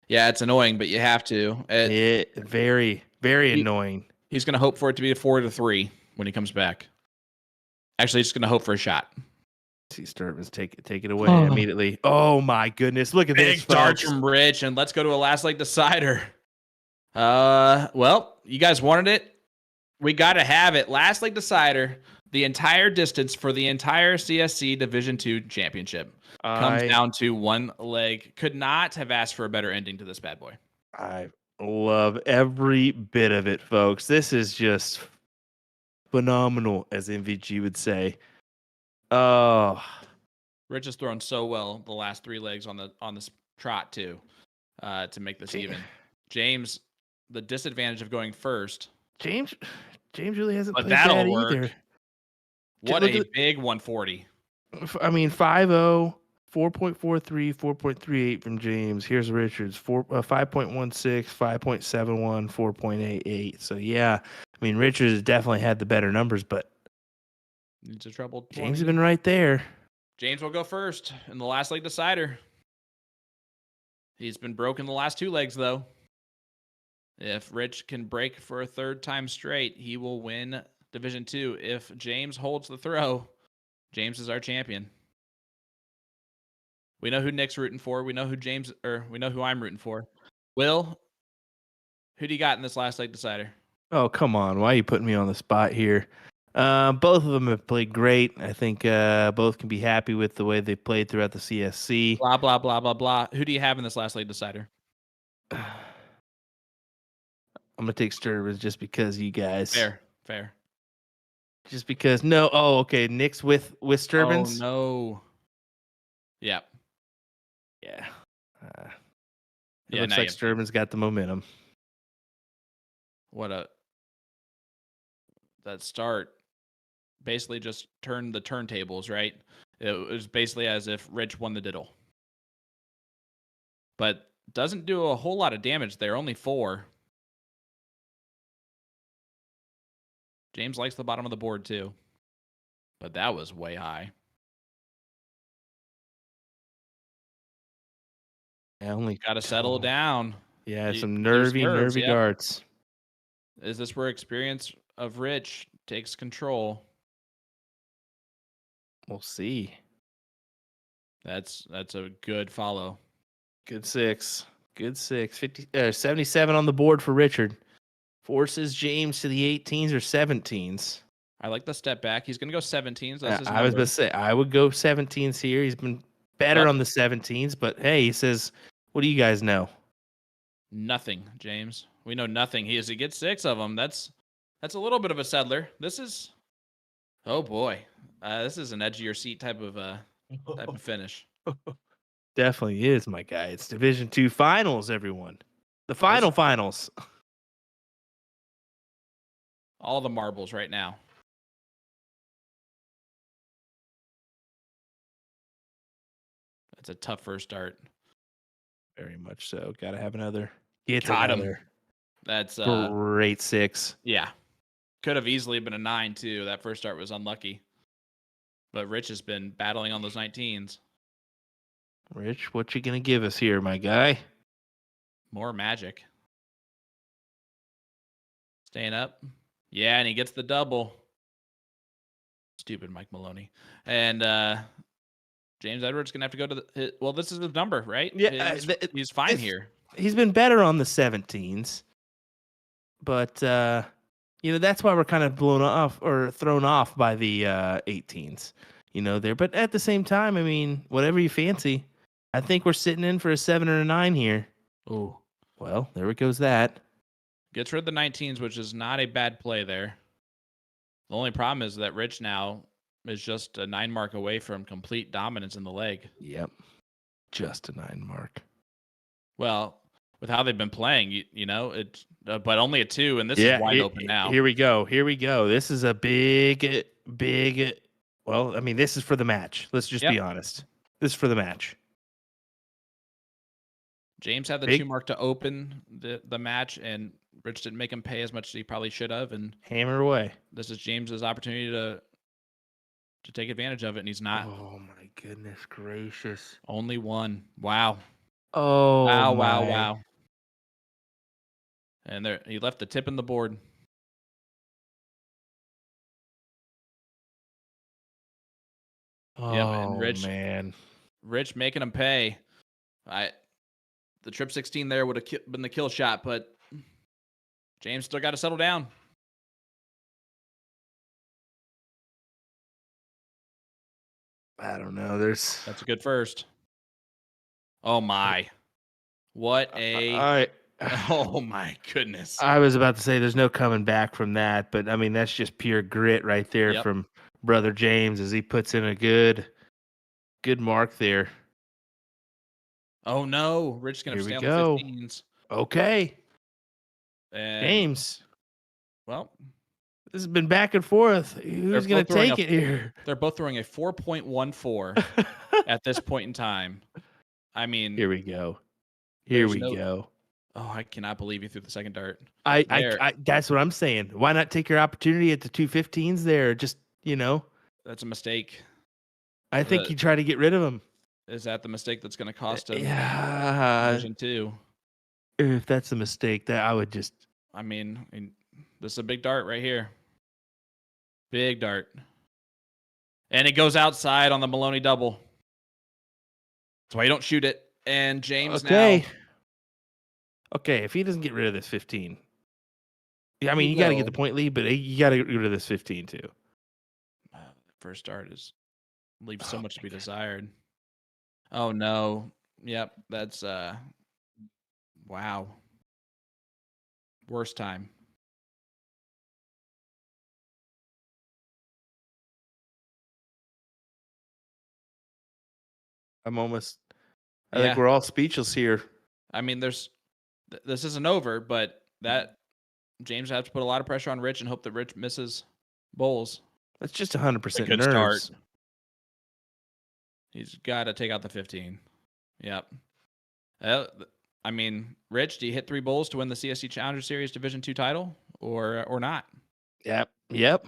Yeah, it's annoying, but you have to. Very, very He- annoying. He's going to hope for it to be a 4-3 when he comes back. Actually, he's just going to hope for a shot. See Sterbenz take it away immediately. Oh my goodness. Look at this, Big dart folks. from Rich, and let's go to a last leg decider. Well, you guys wanted it. We got to have it. Last leg decider. The entire distance for the entire CSC Division 2 championship comes down to one leg. Could not have asked for a better ending to this bad boy. I love every bit of it, folks. This is just phenomenal, as MVG would say. Oh, Rich has thrown so well the last 3 legs on this trot too, to make this even. James, the disadvantage of going first. James really hasn't But played that'll bad work. either. What Look a at- big 140. I mean, 5-0, 4.43, 4.38 from James. Here's Richards, 5.16, 5.71, 4.88. So, yeah, I mean, Richards has definitely had the better numbers, but Needs a trouble. James has been right there. James will go first in the last leg decider. He's been broken the last 2 legs, though. If Rich can break for a 3rd time straight, he will win Division 2. If James holds the throw, James is our champion. We know who Nick's rooting for. We know who I'm rooting for. Will, who do you got in this last leg decider? Oh, come on. Why are you putting me on the spot here? Both of them have played great. I think both can be happy with the way they played throughout the CSC. Blah, blah, blah, blah, blah. Who do you have in this last leg decider? I'm going to take Sterbenz just because you guys. Fair. Just because. No. Oh, okay. Nick's with Sterbenz? Oh, no. Yeah. Yeah. It Yeah, looks now like you- Sterbenz got the momentum. That start basically just turned the turntables, right? It was basically as if Rich won the diddle. But doesn't do a whole lot of damage there, only 4. James likes the bottom of the board too. But that was way high. Only got to settle down. Yeah, You some lose nervy nerves, yep. darts. Is this where experience of Rich takes control? We'll see. That's a good follow. Good 6. 77 on the board for Richard. Forces James to the 18s or 17s. I like the step back. He's going to go 17s. I was going to say, I would go 17s here. He's been better on the 17s, but hey, he says, what do you guys know? Nothing, James. We know nothing. He gets 6 of them. That's a little bit of a settler. This is, oh boy, this is an edge of your seat type of finish. Definitely is, my guy. It's Division 2 finals, everyone. The finals. All the marbles right now. That's a tough first start. Very much so. Got to have another. Got him. That's great 6. Yeah. Could have easily been a 9 too. That first start was unlucky. But Rich has been battling on those 19s. Rich, what you going to give us here, my guy? More magic. Staying up. Yeah, and he gets the double. Stupid Mike Maloney. And James Edwards going to have to go to well, this is the number, right? Yeah. He's fine here. He's been better on the 17s. But, that's why we're kind of blown off or thrown off by the 18s, there. But at the same time, I mean, whatever you fancy, I think we're sitting in for a 7 or a 9 here. Oh, well, there it goes that. Gets rid of the 19s, which is not a bad play there. The only problem is that Rich now is just a 9 mark away from complete dominance in the leg. Yep. Just a 9 mark. Well, with how they've been playing, it's but only a 2, and this is wide open now. Here we go. This is a big. Well, I mean, this is for the match. Let's just be honest. This is for the match. James had the 2 mark to open the match, and Rich didn't make him pay as much as he probably should have. And hammer away. This is James's opportunity to take advantage of it, and he's not. Oh my goodness gracious! Only 1. Wow. Oh wow. And there, he left the tip in the board. Oh, and Rich making him pay. The trip 16 there would have been the kill shot, but James still got to settle down. I don't know. That's a good first. Oh my. What a oh my goodness. I was about to say there's no coming back from that, but I mean that's just pure grit right there from brother James as he puts in a good mark there. Oh no, Rich is going to stay on the 15s. Okay. And James. Well, this has been back and forth. Who's going to take it here? They're both throwing a 4.14 at this point in time. I mean, here we go. Oh, I cannot believe you threw the second dart. I that's what I'm saying. Why not take your opportunity at the 215s there? Just, That's a mistake. I think you try to get rid of him. Is that the mistake that's going to cost him? Yeah. Division 2. If that's a mistake, that I would just. I mean, this is a big dart right here. Big dart. And it goes outside on the Maloney double. That's why you don't shoot it. And James now. Okay, if he doesn't get rid of this 15. I mean, you got to get the point lead, but you got to get rid of this 15 too. First start leaves so much to be desired. Oh no. Yep, that's wow. Worst time. I think we're all speechless here. I mean, this isn't over, but that James has to put a lot of pressure on Rich and hope that Rich misses bowls. That's just 100% good nerves. Start. He's got to take out the 15. Yep. I mean, Rich, do you hit 3 bowls to win the CSC Challenger Series Division 2 title or not? Yep. Yep.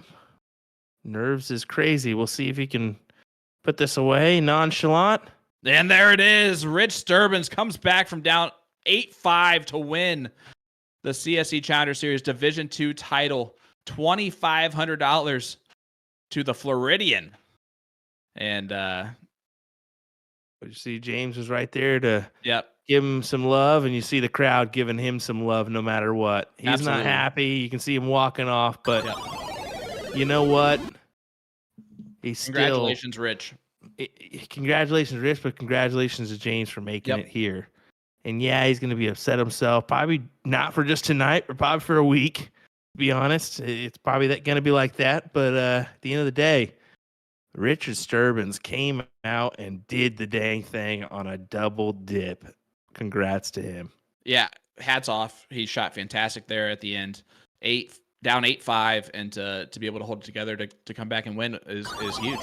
Nerves is crazy. We'll see if he can put this away nonchalant. And there it is. Rich Sterbenz comes back from down 8-5 to win the CSC Challenger Series Division 2 title. $2,500 to the Floridian. And you see James was right there to yep. give him some love, and you see the crowd giving him some love no matter what. He's Absolutely. not happy. You can see him walking off, but you know what? He's Congratulations, Rich. Congratulations, Rich, but congratulations to James for making it here. And yeah, he's going to be upset himself. Probably not for just tonight, but probably for a week. To be honest, it's probably going to be like that. But at the end of the day, Richard Sterbenz came out and did the dang thing on a double dip. Congrats to him. Yeah, hats off. He shot fantastic there at the end. Down 8-5, and to be able to hold it together to come back and win is huge.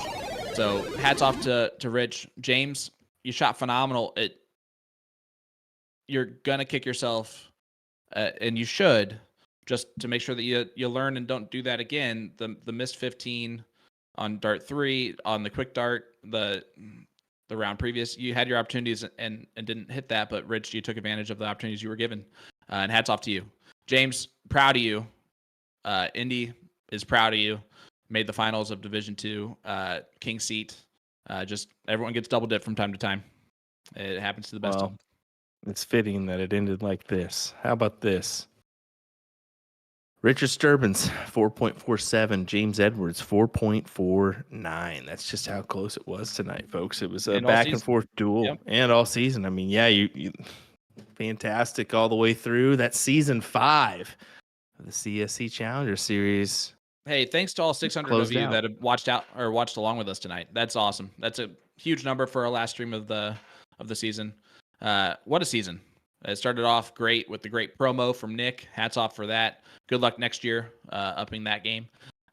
So hats off to Rich. James, you shot phenomenal. You're gonna kick yourself, and you should, just to make sure that you learn and don't do that again. The missed 15 on dart 3, on the quick dart, the round previous, you had your opportunities and didn't hit that, but Rich, you took advantage of the opportunities you were given, and hats off to you. James, proud of you. Indy is proud of you. Made the finals of Division 2, King seat. Just everyone gets double dip from time to time. It happens to the best of them. It's fitting that it ended like this. How about this? Richard Sterbenz, 4.47. James Edwards, 4.49. That's just how close it was tonight, folks. It was a back and forth duel, and all season. I mean, yeah, you fantastic all the way through. That's season 5 of the CSC Challenger Series. Hey, thanks to all 600 of you that have watched along with us tonight. That's awesome. That's a huge number for our last stream of the season. What a season. It started off great with the great promo from Nick. Hats off for that. Good luck next year, upping that game.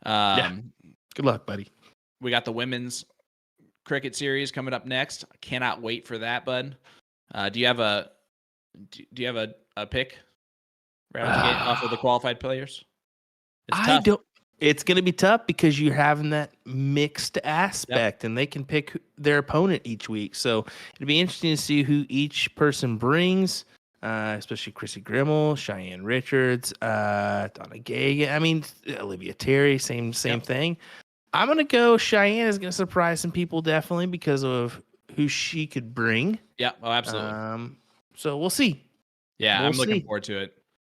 Good luck, buddy. We got the women's cricket series coming up next. I cannot wait for that, bud. Do you have a pick right off the gate off of the qualified players? It's tough. It's going to be tough because you're having that mixed aspect, and they can pick their opponent each week. So it'll be interesting to see who each person brings, especially Chrissy Grimmel, Cheyenne Richards, Donna Gay. I mean, Olivia Terry, same thing. I'm going to go Cheyenne is going to surprise some people, definitely, because of who she could bring. Yeah, oh, absolutely. So we'll see. Yeah, I'm looking forward to it.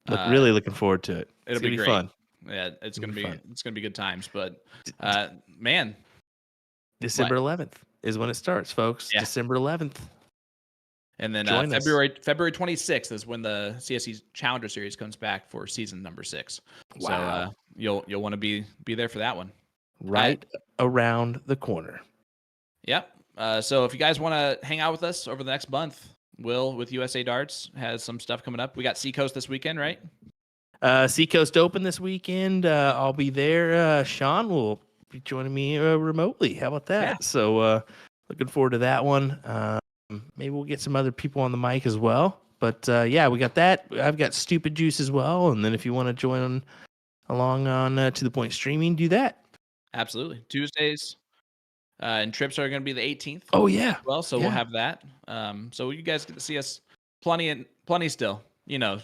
Really looking forward to it. It'll be great. Fun. Yeah, it's gonna be good times. But man, December 11th is when it starts, folks. Yeah. December 11th, and then February 26th is when the CSC Challenger Series comes back for season number 6. Wow. So you'll want to be there for that one, right around the corner. Yep. So if you guys want to hang out with us over the next month, Will with USA Darts has some stuff coming up. We got Seacoast this weekend, right? Seacoast Open this weekend. I'll be there. Sean will be joining me remotely. How about that? Yeah. So looking forward to that one. Maybe we'll get some other people on the mic as well. But yeah, we got that. I've got Stupid Juice as well. And then if you want to join along on To The Point streaming, do that. Absolutely. Tuesdays and trips are going to be the 18th. Oh, yeah. Well, so we'll have that. So you guys get to see us plenty still. You know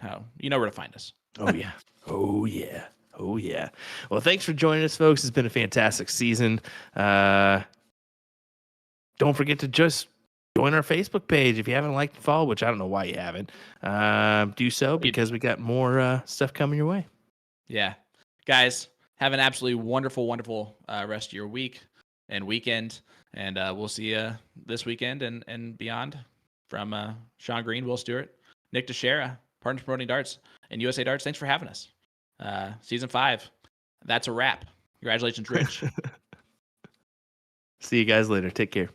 how you know where to find us. Oh yeah. Oh yeah. Well, thanks for joining us, folks. It's been a fantastic season. Don't forget to just join our Facebook page if you haven't liked and followed, which I don't know why you haven't. Do so because we got more stuff coming your way. Yeah, guys, have an absolutely wonderful rest of your week and weekend, and we'll see you this weekend and beyond. From Sean Green, Will Stewart, Nick Teixeira, Partners Promoting Darts, and USA Darts. Thanks for having us. Season 5. That's a wrap. Congratulations, Rich. See you guys later. Take care.